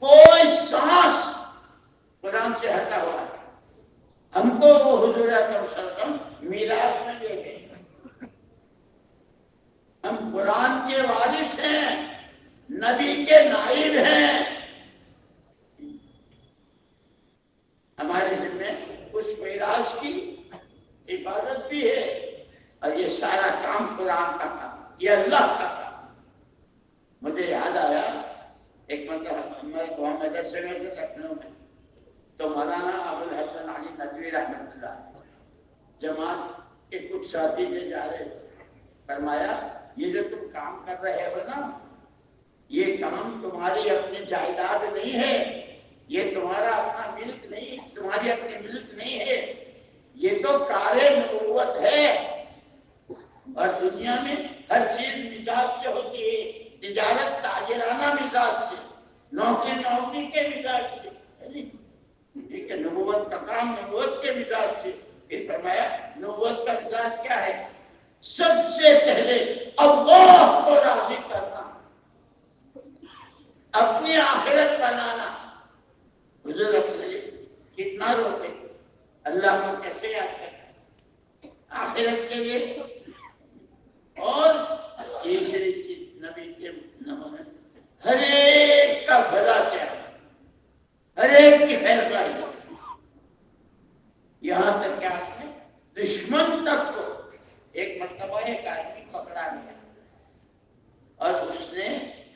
کوئی سانس قرآن سے ہٹا ہوا ہے، ہم کو وہ حضور اکرم صلی اللہ علیہ وسلم میراث میں دے گئے، ہم قرآن کے وارث ہیں، نبی کے نائب ہیں، ہمارے ذمہ اس میراث کی حفاظت بھی ہے، اور یہ سارا کام قرآن کا کام، یہ اللہ کا کام۔ مجھے یاد آیا ایک مرتبہ میں وہاں مدرسے میں تھے لکھنؤ میں، تو مولانا ابوالحسن علی ندوی رحمۃ اللہ جماعت کے کچھ ساتھی تھے جا رہے تھے، فرمایا یہ جو تم کام کر رہے ہو نا، یہ کام تمہاری اپنی جائیداد نہیں ہے، یہ تمہارا اپنا ملک نہیں، تمہاری اپنی ملک نہیں ہے، یہ تو کار نبوت ہے، اور دنیا میں ہر چیز مزاج سے ہوتی ہے، تجارت تاجرانہ مزاج سے، نوکری کے مزاج سے، ٹھیک ہے، نبوت کا کام نبوت کے مزاج سے۔ پھر فرمایا نبوت کا مزاج کیا ہے؟ سب سے پہلے اللہ کو راضی کرنا، اپنی آخرت بنانا۔ حضور اپنے کتنا روتے اللہ کو کیسے یاد کرنا آخرت کے لیے، اور تیسری چیز نبی کے نمونے ہر ایک کا بھلا چاہیے، ہر ایک کی خیر خواہی، یہاں تک کیا ہے دشمن تک کو۔ ایک مرتبہ ایک آدمی پکڑا گیا اور اس نے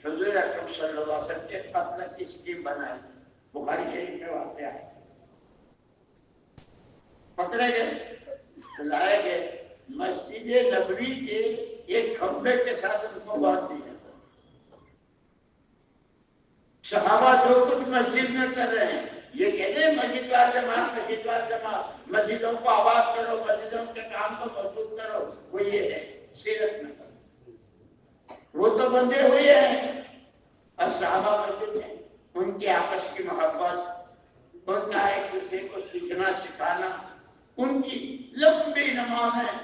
حضور اکرم صلی اللہ علیہ وسلم کے قتل کی اسکیم بنائی، بخاری شریف میں واقعہ ہے۔ پکڑے گئے، لائے گئے، مسجد نبوی کے ایک کھمبے کے ساتھ ان کو باندھ دیا۔ صحابہ جو کچھ مسجد میں کر رہے ہیں، یہ کہتے ہیں مسجد وار جماعت، مسجد وار جماعت، مسجدوں کو آباد کرو، مسجدوں کے کام کو مضبوط کرو، وہ یہ ہے سیرت میں کرو۔ وہ تو بندے ہوئے ہیں، اور صحابہ مسجد ہیں، ان کی آپس کی محبت، ان کا ایک دوسرے کو سیکھنا سکھانا، ان کی لمبی نمازیں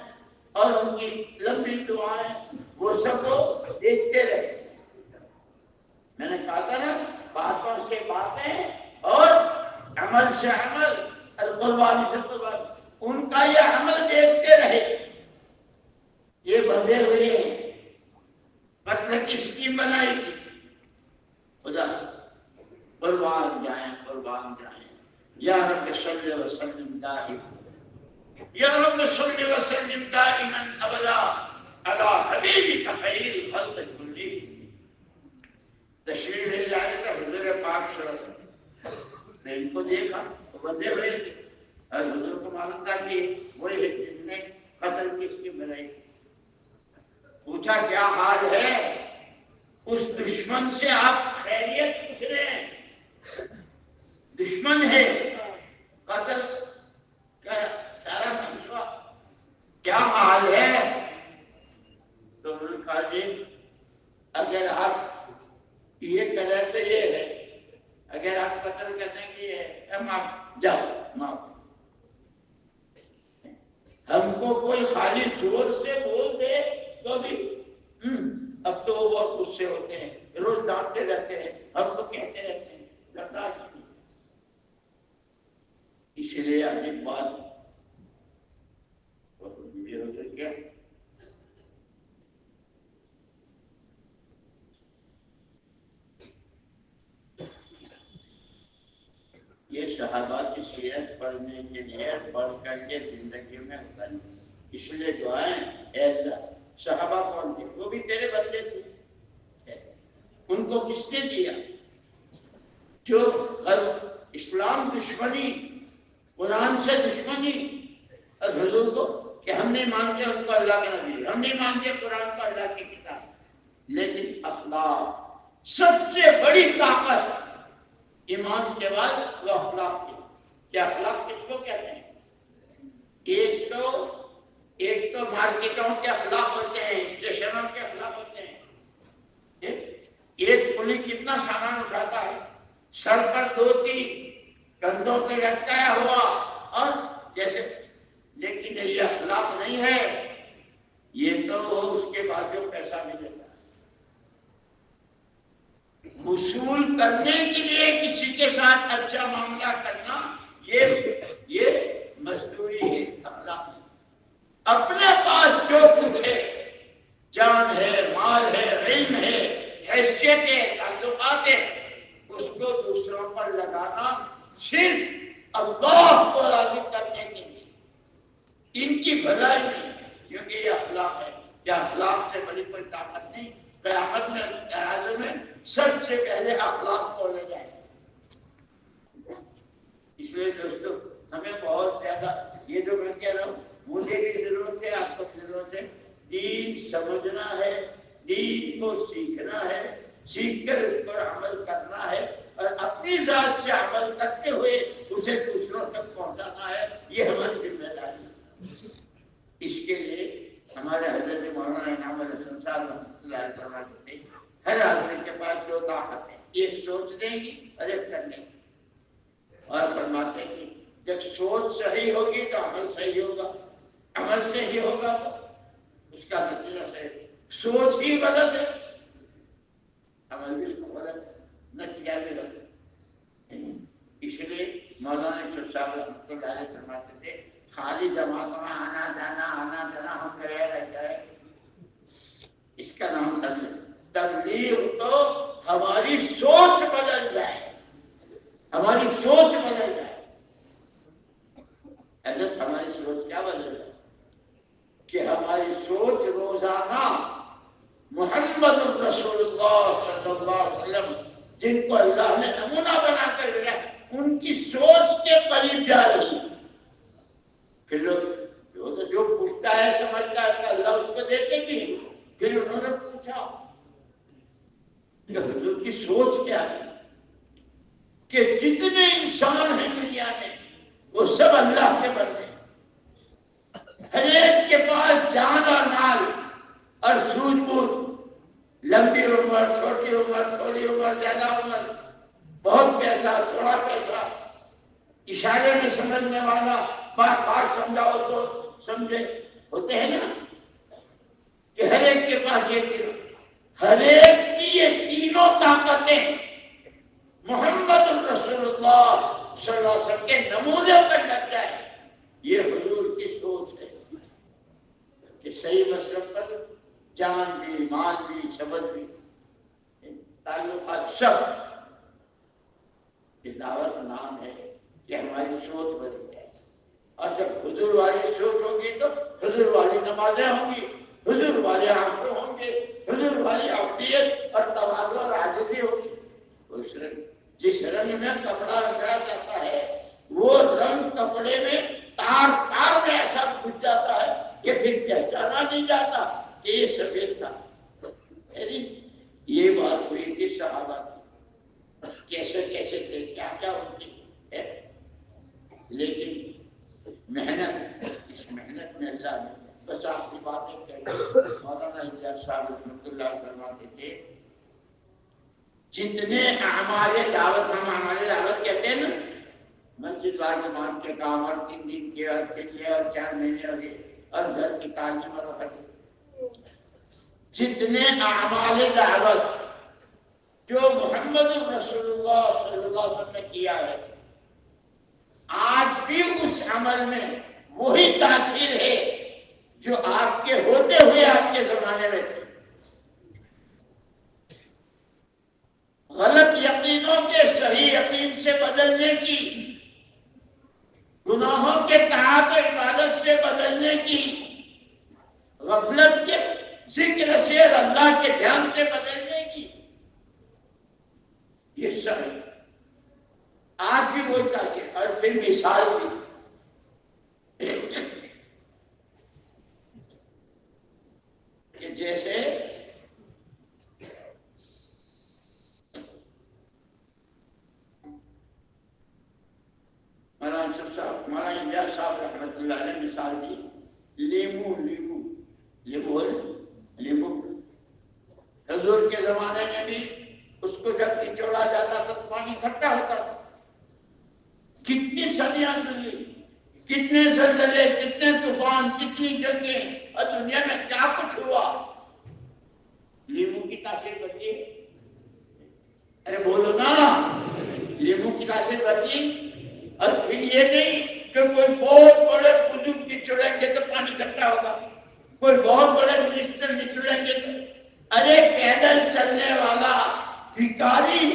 اور ان کی لمبی دعائیں، وہ سب کو دیکھتے رہے۔ میں نے کہا تھا نا، باتوں سے باتیں اور عمل سے عمل، القربانی سے قربانی، ان کا یہ عمل دیکھتے رہے۔ یہ بندے ہوئے ہیں، قتل کی اسکیم بنائی تھی، خدا قربان جائیں، قربان جائیں، یا رب صلی وسلم دائما، یا رب صلی وسلم دائما ابدا علی حبیبک خیر الخلق کلہم۔ تشریف لے جائے گا حضور پاک صلی اللہ علیہ وسلم نے ان کو دیکھا، وہ بندے ہوئے تھے، اور حضور کو معلوم تھا کہ وہی ہے جن نے قتل کی اسکیم بنائی۔ پوچھا کیا حال ہے؟ اس دشمن سے آپ خیریت پوچھ رہے ہیں، دشمن ہے، قتل کا سارا منصوبہ، کیا حال ہے؟ تو انہوں نے کہا جی اگر آپ یہ کریں تو یہ ہے، اگر آپ قتل کرنے کی ہے معاف، جاؤ معاف۔ ہم کو کوئی خالی زور سے بول دے تو بھی اب تو وہ بہت غصے ہوتے ہیں، روز ڈانٹتے رہتے ہیں، ہم کو کہتے رہتے ہیں، برداشت نہیں۔ اسی لیے عجیب بات یہ ہو گئی کیا، یہ صحابہ کی سیرت پڑھنے کے لیے پڑھ کر کے زندگی میں اترنا، اس لیے دعائیں اے اللہ، صحابہ کون تھے؟ وہ بھی تیرے بندے تھے، ان کو کس نے دیا؟ جو اسلام دشمنی، قرآن سے دشمنی، اور حضور کو کہ ہم نہیں مانتے ان کو اللہ کے نبی، ہم نہیں مانتے قرآن کو اللہ کی کتاب، لیکن اخلاق سب سے بڑی طاقت ایمان کے بعد وہ اخلاق کی. کیا اخلاق کس کو کہتے ہیں؟ ایک تو مارکیٹوں کے اخلاق ہوتے ہیں، اسٹیشنوں کے اخلاق ہوتے ہیں. ایک پولی کتنا سامان اٹھاتا ہے، سر پر 2-3 کندھوں پہ لٹکایا ہوا، اور جیسے، لیکن یہ اخلاق نہیں ہے. یہ تو اس کے بعد جو پیسہ ملے گا وصول کرنے کے لیے کسی کے ساتھ اچھا معاملہ کرنا، یہ مزدوری ہے، اخلاق نہیں. اپنے پاس جو کچھ ہے، جان ہے، مال ہے، علم ہے، حیثیت ہے، تعلقات ہے، اس کو دوسروں پر لگانا صرف اللہ کو راضی کرنے کے لیے، ان کی بھلائی نہیں، کیونکہ یہ اخلاق ہے. یہ اخلاق سے بڑی کوئی طاقت نہیں. قیامت میں ترازو میں سب سے پہلے اخلاق کو لے جائیں. اس لیے دوستو ہمیں بہت زیادہ یہ جو میں کہہ رہا ہوں، مجھے بھی ضرورت ہے، آپ کو بھی ضرورت ہے. دین سمجھنا ہے، دین کو سیکھنا ہے، سیکھ کر اس پر عمل کرنا ہے، اور اپنی ذات سے عمل کرتے ہوئے اسے دوسروں تک پہنچانا ہے. یہ ہماری ذمہ داری ہے. اس کے لیے ہمارے حضرت مولانا انعام الحسن صاحب رحمۃ اللہ علیہ فرماتے تھے، ہر آدمی کے پاس دو طاقت ہے، ایک سوچنے کی اور ایک کرنے کی. اور فرماتے ہیں جب سوچ صحیح ہوگی تو عمل صحیح ہوگا، عمل صحیح ہوگا تو اس کا نتیجہ صحیح. سوچ ہی غلط ہے، عمل بھی غلط ہے، نتیجہ بھی غلط ہے. اس لیے مولانا اشرف صاحب رحمۃ اللہ علیہ فرماتے تھے، خالی جماعتوں میں آنا جانا ہم گئے رہ جائے، اس کا نام تبلیغ. تو ہماری سوچ بدل جائے، ہماری سوچ بدل جائے. حضرت ہماری سوچ کیا بدل جائے کہ ہماری سوچ روزانہ محمد رسول اللہ صلی اللہ علیہ وسلم، جن کو اللہ نے نمونہ بنا کر دیا، ان کی سوچ کے قریب جا رہی. پھر جو پوچھتا ہے سمجھتا ہے کہ اللہ اس کو دیتے بھی. پھر انہوں نے پوچھا کہ حضور کی سوچ کیا ہے، کہ جتنے انسان ہیں دنیا میں وہ سب اللہ کے بندے، ہر ایک کے پاس جان اور مال اور سوجھ بوجھ، لمبی عمر، چھوٹی عمر، تھوڑی عمر، زیادہ عمر، بہت پیسہ، تھوڑا پیسہ، اشارے میں سمجھنے والا، بار بار سمجھاؤ تو سمجھے، ہوتے ہیں نا کہ ہر ایک کے پاس یہ تینوں، ہر ایک کی یہ تینوں طاقتیں محمد رسول اللہ صلی اللہ علیہ وسلم کے نمونے پر لگ جائے. یہ حضور کی سوچ ہے کہ صحیح مسلک پر جان بھی، مال بھی، شبد بھی، تعلقات سب. یہ دعوت نام ہے کہ ہماری سوچ بدل جائے. اور جب حضور والی سوچ ہوگی تو حضور والی نمازیں ہوں گی، حضور والے عاشق ہوں گے، حضور والی عبدیت اور تواضع اور عاجزی ہوگی. جس رنگ میں کپڑا رنگا جاتا ہے وہ رنگ کپڑے میں تار تار میں ایسا گھس جاتا ہے کہ پھر پہچانا نہیں جاتا کہ یہ سفید تھا. یہ بات ہوئی تھی صحابہ کی، کیسے کیسے تھے، کیا کیا ہوتی ہے. لیکن محنت، اس محنت میں اللہ نے بس آپ کی باتیں کہتے. مولانا الیاس صاحب رحمۃ اللہ فرماتے تھے، جتنے اعمال دعوت، ہم اعمال دعوت کہتے ہیں نا، مسجد وال جماعت کے کام اور 3 دن کے اور پچھلے اور 4 مہینے اور گھر کی تعلیم اور وقت، جتنے اعمال دعوت جو محمد رسول اللہ صلی اللہ علیہ وسلم نے کیا ہے، آج بھی اس عمل میں وہی تاثیر ہے جو آپ کے ہوتے ہوئے آپ کے زمانے میں تھے. غلط یقینوں کے صحیح یقین سے بدلنے کی، گناہوں کے طاعت و عبادت سے بدلنے کی، غفلت کے ذکر سے اور اللہ کے دھیان سے بدلنے کی، یہ سب آج بھی وہی تاثیر. اور پھر مثال بھی، جیسے مولانا الیاس صاحب رحمۃ اللہ علیہ مثال دی، لیمو حضور کے زمانے میں بھی اس کو جب نچوڑا جاتا تھا تو پانی کھٹا ہوتا تھا. کتنی صدیاں گزری، کتنے زلزلے، کتنے طوفان، کتنی جنگیں، اور دنیا میں کیا کچھ ہوا. لیمو کی تاثیر بدلی، ارے بولو نا، لیمو کی تاثیر بدلی. اور پھر یہ نہیں کہ کوئی بہت بڑے بزرگ نچوڑیں گے تو پانی اکٹھا ہوگا، کوئی بہت بڑے منسٹر نچوڑیں گے تو، ارے پیدل چلنے والا بھکاری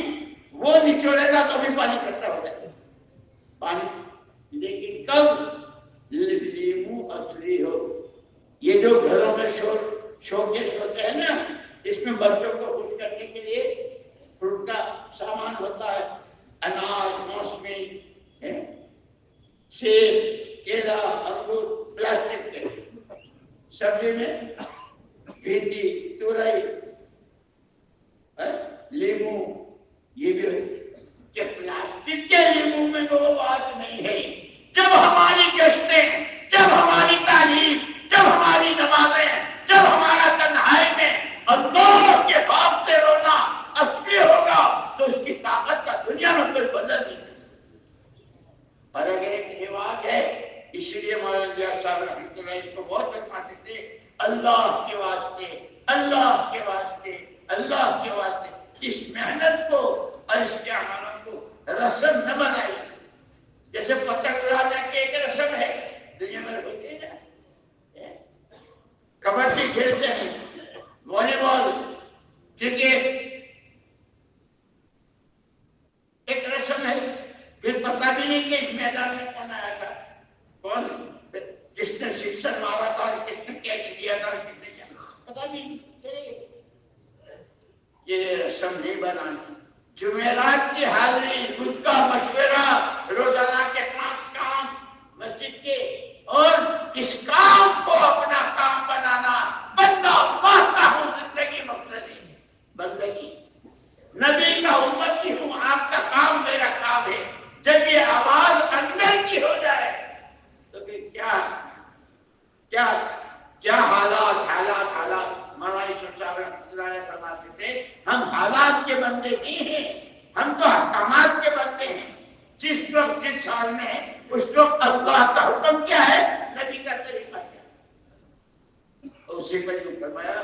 وہ نچوڑے گا تو بھی پانی اکٹھا ہو جائے گا. پانی لیکن کب لیمو اصلی ہو. یہ جو گھروں میں شوکیس ہوتے ہیں نا، اس میں بچوں کو خوش کرنے کے لیے فروٹ کا سامان ہوتا ہے، انار، موسمی، سیب، کیلا، انگور پلاسٹک کے. سبزی میں بھنڈی، تورئی، لیمو، یہ بھی کہ پلاسٹک کے لیمو میں وہ بات نہیں ہے. جب ہماری گشتیں، جب ہماری تعلیم، جب ہماری نمازیں، جب ہمارا تنہائی میں اللہ کے خوف سے رونا اصلی ہوگا تو اس کی طاقت کا دنیا میں کوئی بدل نہیں. اور اگر ایک رواج ہے، اس لیے مولانا الیاس صاحب رحمۃ اللہ اس کو بہت فرماتے تھے، اللہ کے واسطے، اللہ کے واسطے، اللہ کے واسطے اس محنت کو اور اس کے اعمالوں کو رسم نہ بنائیے. جیسے پتنگ اڑانے کی ایک رسم ہے دنیا میں ہوتی ہے نا، کبڈی کھیلتے ہیں، والی بال، کرکٹ، ایک رسم ہے. پھر پتہ بھی نہیں کہ اس میدان میں کون آیا تھا، کون کس نے سکسر مارا تھا اور کس نے کیچ لیا تھا، کس نے کیا پتہ بھی نہیں. یہ رسم نہیں بنانی. جمعرات کی حاضری، خود کا مشورہ، روزانہ کے 5 کام مسجد کے، اور اس کام کو اپنا کام بنانا. بندہ اللہ کا ہوں، زندگی مقصدی بندگی، نبی کا امتی ہوں، آپ کا کام میرا کام ہے. جب یہ آواز اندر کی ہو جائے تو پھر کیا حالات مولانا یوسف صاحب رحمۃ اللہ علیہ فرماتے تھے، ہم حالات کے بندے نہیں ہیں، ہم تو احکامات کے بندے ہیں. جس وقت جس حال میں ہے اس وقت اللہ کا حکم کیا ہے، نبی کا طریقہ کیا ہے. اسی پر جو فرمایا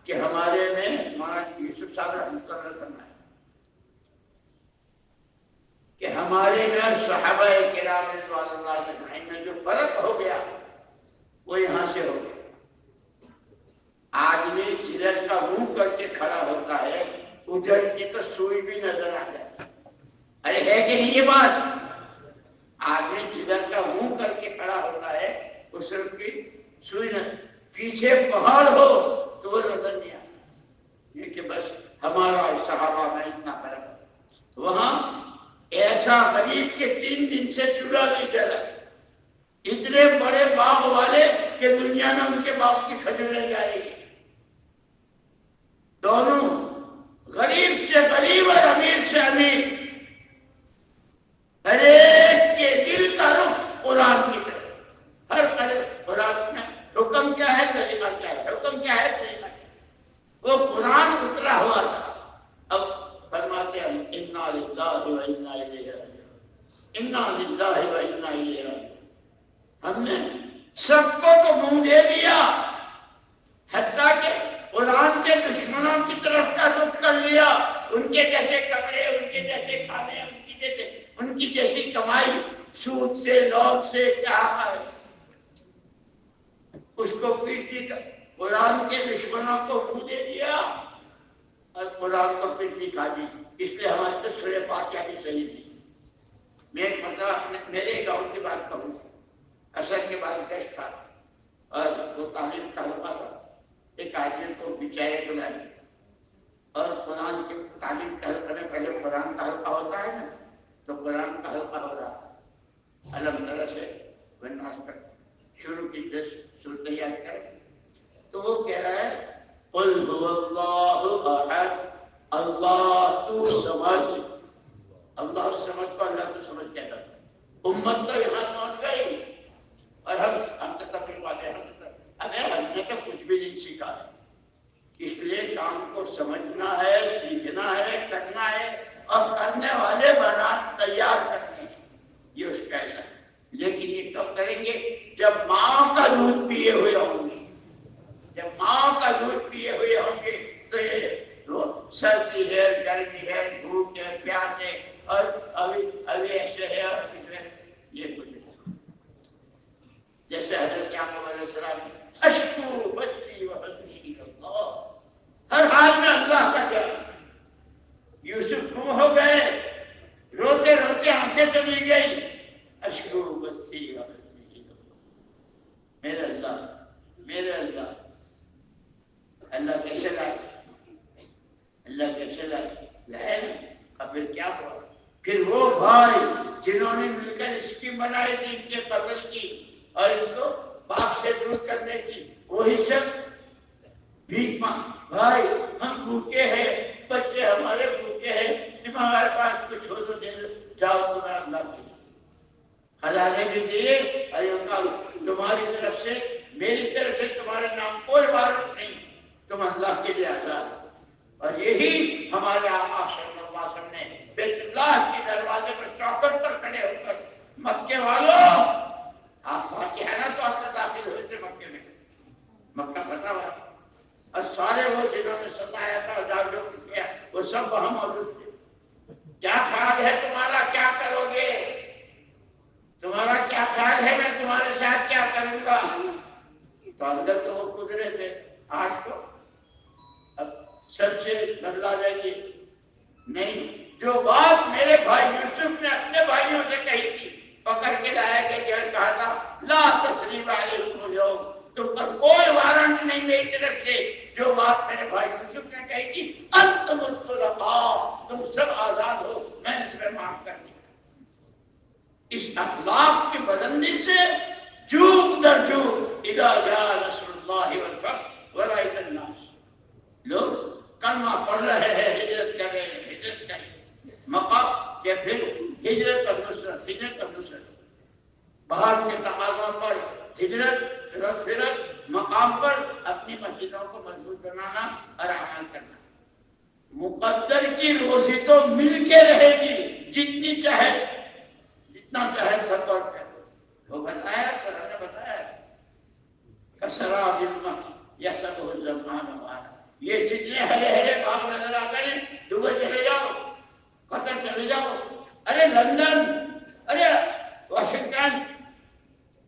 کہ ہمارے میں مولانا یوسف صاحب رحمۃ اللہ علیہ فرمایا کہ ہمارے میں صحابہ کرام رضوان اللہ اجمعین میں جو فرق ہو گیا وہ یہاں سے ہو گیا. آدمی جدھر کا منہ کر کے کھڑا ہوتا ہے ادھر کی تو سوئی بھی نظر آ جاتی. ارے ہے کہ نہیں یہ بات؟ آدمی جدھر کا منہ کر کے کھڑا ہوتا ہے اس کی سوئی نظر، پیچھے پہاڑ ہو تو وہ نظر نہیں آتا. یہ کہ بس ہمارا صحابہ میں اتنا فرق ہے. وہاں ایسا غریب کے 3 دن سے چولہا نہیں جلا، اتنے بڑے باغ والے کہ دنیا میں ان کے باغ کی کھجوریں جائے گی. دونوں غریب سے غریب اور امیر سے امیر، ہر ایک کے دل کا رخ قرآن کی طرف. ہر قرآن میں حکم کیا ہے، طریقہ کیا ہے، حکم کیا ہے، طریقہ کیا ہے. وہ قرآن اترا ہوا تھا. اب فرماتے ہیں انا للہ و انا الیہ راجعون، انا للہ و انا الیہ راجعون. ہم نے سب کو تو منہ دے دیا، حتیٰ کہ قرآن کے دشمنوں کی طرف کا رخ کر لیا. ان کے جیسے کپڑے، ان کے جیسے کھانے، ان کی جیسی کمائی، سود سے، لوٹ سے کیا ہے، اس کو پیٹی. قرآن کے دشمنوں کو منہ دے دیا اور قرآن کو پیٹی کھا دی. اس لیے ہماری تو سورہ فاتحہ بھی صحیح تھی. میں ایک مرتبہ میرے گاؤں کی بات کہوں، اثر کے بعد گشت تھا اور وہ تعلیم کا حلقہ تھا. ایک آدمی کو بیچارے بلا لیا اور قرآن کے تعلیم کے حلقے میں پہلے قرآن کا حلقہ ہوتا ہے نا، تو قرآن کا حلقہ ہو رہا ہے. الحمدللہ سے والناس تک شروع کی 10 صورتیں یاد کریں تو وہ کہہ رہا ہے کا ہے. اس لیے کام کو سمجھنا ہے، سیکھنا ہے، کرنا ہے اور کرنے والے تیار کرنے ہیں. یہ اس کا ہے. لیکن یہ کب کریں گے؟ جب ماں کا دودھ پیے ہوئے ہوں گے. جب ماں کا دودھ پیے ہوئے ہوں گے تو یہ سردی ہے، گرمی ہے، دھوپ ہے، پیاس ہے اور ابھی ایسے ہے اور یہ کچھ جیسے حضرت یعقوب علیہ السلام اشکو بسی و حزنی اللہ، ہر حال میں اللہ کا کیا. یوسف گم ہو گئے، روتے روتے آنکھیں چلی گئی. اشکو بسی و حزنی اللہ، میرے اللہ، میرے اللہ. اللہ کیسے لائے؟ اللہ کیسے لائے؟ اب پھر کیا ہوا؟ پھر وہ بھائی جنہوں نے مل کر اسکیم بنائی تھی ان کے قتل کی اور ان کو باپ سے دور کرنے کی، وہی سب بھیک مانگ. بھائی ہم بھوکے ہیں، بچے ہمارے بھوکے ہیں، تمہارے پاس کچھ ہو تو دے جاؤ. تمہیں اللہ کے خزانے بھی دیے اور تمہاری طرف سے میری طرف سے تمہارے نام کوئی بارت نہیں، تم اللہ کے لیے آزاد. اور یہی ہمارے آقا صلی اللہ علیہ وسلم نے بیت اللہ کے دروازے پر چوکٹ پر کھڑے ہو کر مکے والوں، آپ فاتحہ نہ تو آپ داخل ہوئے تھے مکے میں، مکہ فتح ہوا اور سارے وہ جنہوں نے ستایا تھا جو کیا وہ سب وہاں موجود تھے. کیا خیال ہے تمہارا؟ کیا کرو گے؟ تمہارا کیا خیال ہے میں تمہارے ساتھ کیا کروں گا؟ تو اندر تو وہ گزرے تھے. آج تو اب سب سے بدلا جائے گی نہیں. جو بات میرے بھائی یوسف نے اپنے بھائیوں سے کہی تھی، پکڑ کے لایا کہ جیل کہا تھا لا تثریب علیکم اليوم، تم پر کوئی وارنٹ نہیں میری طرف سے. جو بات میرے بھائی یوسف نے کہی تھی انتم الطلقاء، تم سب آزاد ہو، میں اس میں معاف کر دیا. اس اخلاق کی بلندی سے جوک در جوک اذا جاء نصر اللہ والفتح ورأیت الناس، لوگ کلمہ پڑھ رہے ہیں، ہجرت کر رہے ہیں، ہجرت کر مقام کہ پھر ہجرت اور نصرت، ہجرت اور نصرت، باہر کے تقاضوں پر ہجرت، پھرت مقام پر اپنی مسجدوں کو مضبوط بنانا اور اعمال کرنا. مقدر کی روزی تو مل کے رہے گی، جتنی چاہے جتنا چاہے گھر اور وہ بتایا، قرآن نے بتایا کسرا علم یہ سب ہو زمان ہمارا. یہ جتنے ہرے ہرے باغ نظر آتے ہیں، دبئی چلے جاؤ، قطر چلے جاؤ، ارے لندن، ارے واشنگٹن،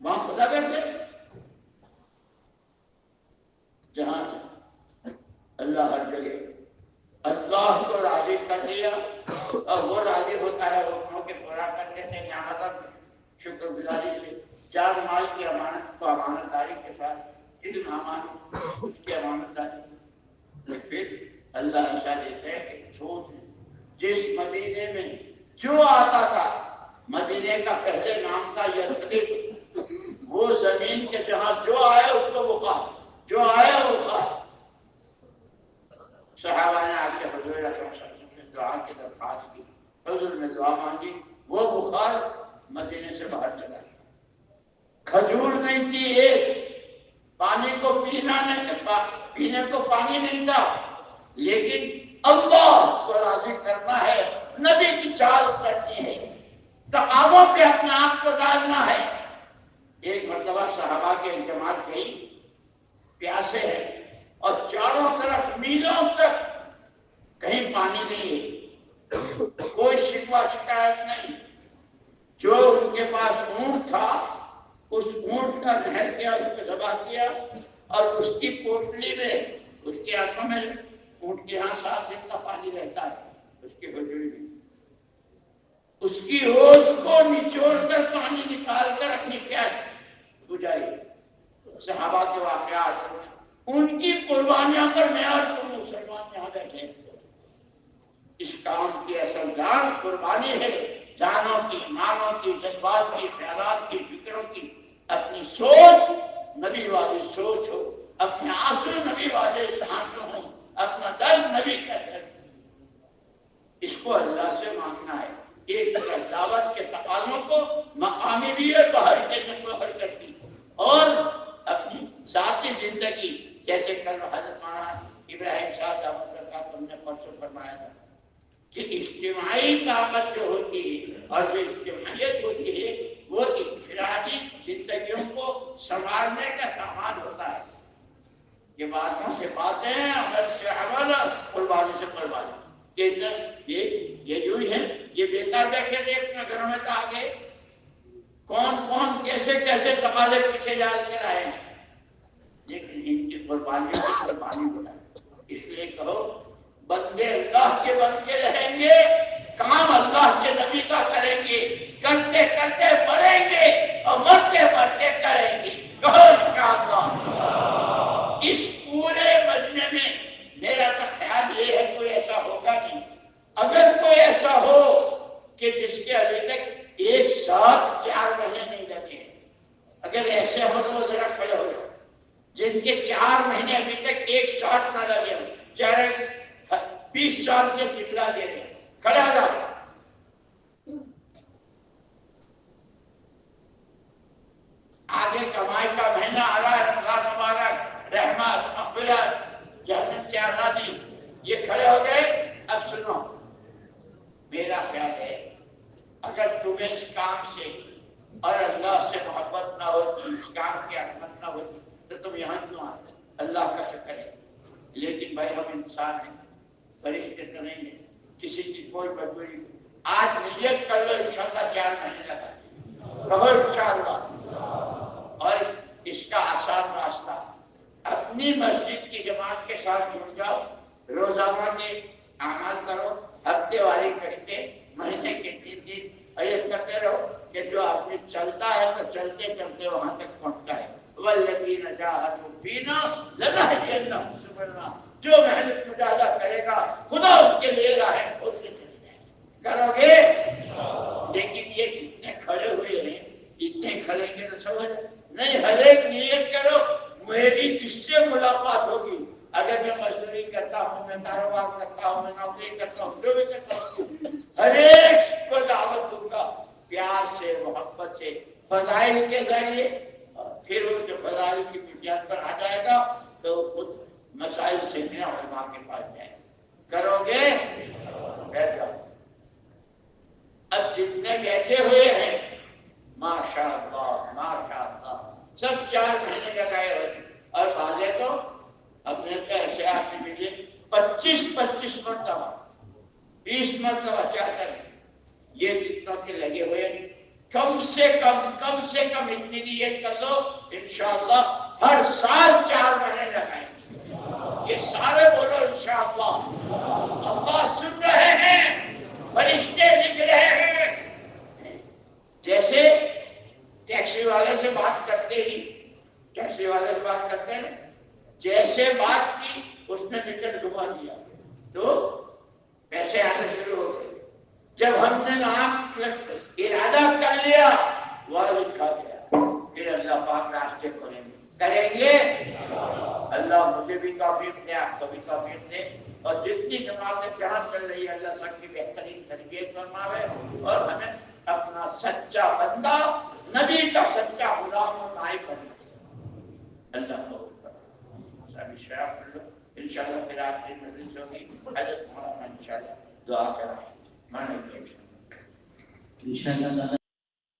وہاں خدا بیٹھے جہاں اللہ ہر جگہ. اللہ کو راضی کر دیا اور وہ راضی ہوتا ہے حکموں کے پورا کرنے سے، نعمت شکر گزاری سے. جان مال کی امانت کو امانت داری کے ساتھ علم امانت اس کی امانت داری. پھر اللہ ایسا دیتا ہے کہ سوچ جس مدینے میں جو آتا تھا، مدینے کا پہلے نام تھا یثرب، وہ زمین کے جہاں جو آیا اس کو وہ کھا، جو آیا وہ کھا. صحابہ نے آ کے حضور صلی اللہ علیہ وسلم نے دعا کی درخواست کی، حضور نے دعا مانگی، وہ بخار مدینے سے باہر چلا گیا. کھجور نہیں تھی ایک، پانی کو پینے کو پانی نہیں تھا، لیکن اللہ کو راضی کرنا ہے، نبی کی چال کرنی ہے، تقاضوں پہ اپنے آپ کو ڈالنا ہے. ایک مرتبہ صحابہ کے جماعت گئی، پیاسے ہیں اور چاروں طرف میلوں تک کہیں پانی نہیں ہے، کوئی شکوہ شکایت نہیں. جو ان کے پاس اونٹ تھا، اس اونٹ کا نہر کیا، اس کو ذبح کیا اور اس کی پوٹلی میں، اس کے آنکھوں میں اونٹ کے یہاں 7 دن کا پانی رہتا ہے، اس کے حجرے میں اس کی ہوش کو نچوڑ کر پانی نکال کر اپنی پیاس بجھائی. صحابہ کے واقعات، ان کی قربانیاں پر میں اور تم مسلمان یہاں بیٹھے. اس کام کی اصل جان قربانی ہے، جانوں کی، مالوں کی، جذبات کی، خیالات کی، فکروں کی. اپنی سوچ نبی والی سوچ ہو، اپنے آنسو نبی والے آنسو ہوں، اپنا درد نبی کا درد. اس کو اللہ سے مانگنا ہے. ایک طرف دعوت کے تقاضوں کو مقامی باہر کے نقل و حرکت کی، اور اپنی ذاتی زندگی جیسے کل حضرت مولانا ابراہیم صاحب دعوت کا تم نے پرسوں فرمایا تھا کہ اجتماعی طاقت جو ہوتی ہے اور جو اجتماعیت ہوتی ہے وہ انفرادی زندگیوں کو سنبھالنے کا سامان ہوتا ہے. یہ باتوں سے باتیں، عمل سے عمل، قربانی سے قربانی. یہ جو ہے یہ بیکار بیٹھے تھے اپنے گھروں میں تو آگے کون کون کیسے کیسے تقاضے پیچھے ڈال کر آئے ہیں، لیکن ان کی قربانیوں کی قربانی بنا. اس لیے کہو بندے اللہ کے بن کے رہیں گے، کام اللہ کے نبی کا کریں گے، کرتے کرتے بڑھیں گے اور مرتے مرتے کریں گے. کہو انشاءاللہ. اس پورے مجمع میں میرا تو خیال یہ ہے کوئی ایسا ہوگا نہیں. اگر کوئی ایسا ہو کہ جس کے ابھی تک ایک ساتھ 4 مہینے نہیں لگے، اگر ایسے ہو تو وہ ذرا کھڑے ہو جاؤ. جن کے 4 مہینے ابھی تک ایک ساتھ نہ لگے ہو، چاہے 20 سال سے جملہ دے رہے کھڑا ہو جاؤ. آگے کمائی کا مہینہ آ رہا ہے، رمضان مبارک، رحمت، مغفرت، جہنم کی آزادی. یہ کھڑے ہو گئے. اب سنو، میرا خیال ہے اگر تمہیں اس کام سے اور اللہ سے محبت نہ ہوتی، اس کام کی عظمت نہ ہوتی تو تم یہاں کیوں آتے؟ اللہ کا شکر ہے. لیکن بھائی ہم انسان ہیں، فرشتے تو نہیں ہیں، کسی کی کوئی مجبوری. آج نیت کر لو انشاءاللہ 4 مہینے لگا کہو انشاءاللہ. اور اس کا آسان راستہ، اپنی مسجد کی جماعت کے ساتھ جڑ جاؤ، روزانہ کے اعمال کرو، ہفتے والی کشتے، مہینے کے 3 دن، اور یہ کرتے رہو کہ جو آدمی چلتا ہے تو چلتے چلتے وہاں تک پہنچتا ہے. والذین جاہدوا فینا لنہدینہم سبلنا. جو محنت مجاہدہ کرے گا خدا اس کے لیے راہیں کھول کے چلے جائے. کرو گے؟ لیکن یہ جتنے کھڑے ہوئے ہیں اتنے کھڑیں گے تو سمجھ نہیں. ہر ایک نیت کرو میری کس سے ملاقات ہوگی. اگر میں مزدوری کرتا ہوں، میں کاروبار کرتا ہوں، میں نوکری کرتا ہوں، جو بھی کرتا ہوں، ہر ایک کو دعوت دوں گا پیار سے، محبت سے، فضائل کے ذریعے. پھر وہ جو فضائل کی بنیاد پر آ جائے گا تو خود مسائل سے علماء کے پاس جائے. کرو گے؟ بیٹھ جاؤ. اب جتنے بیٹھے ہوئے ہیں ماشاءاللہ ماشاءاللہ سب 4 مہینے لگائے ہوئے. اور بعضے تو اپنے ایسے آدمی ملے 25 مرتبہ 20 مرتبہ چاہتا ہے. یہ جتنا کے لگے ہوئے کم سے کم اتنی نیت کر لو انشاءاللہ ہر سال 4 مہینے لگائیں گے. یہ سارے بولو انشاءاللہ. اللہ سن رہے ہیں، فرشتے لکھ رہے ہیں. جیسے ٹیکسی والے سے بات کرتے ہی، ٹیکسی والے سے بات کرتے ہیں، جیسے بات کی اس نے ٹکٹ گھما دیا تو پیسے آنے شروع ہو گئے. جب ہم نے نام ارادہ کر لیا وہ لکھا گیا. پھر اللہ پاک راستے کھولیں گے. کریں گے؟ اللہ مجھے بھی توفیق دے، آپ کو بھی توفیق دے. اور جتنی جماعتیں جہاں چل رہی ہے اللہ سب کی بہترین تربیت فرماوے اور ہمیں اپنا سچا بندہ، نبی کا سچا غلام اور نائب بنے. اللہ کو انشاءاللہ پھر آپ کی مجلس ہوگی. حضرت مولانا انشاءاللہ دعا کرائیں. انشاءاللہ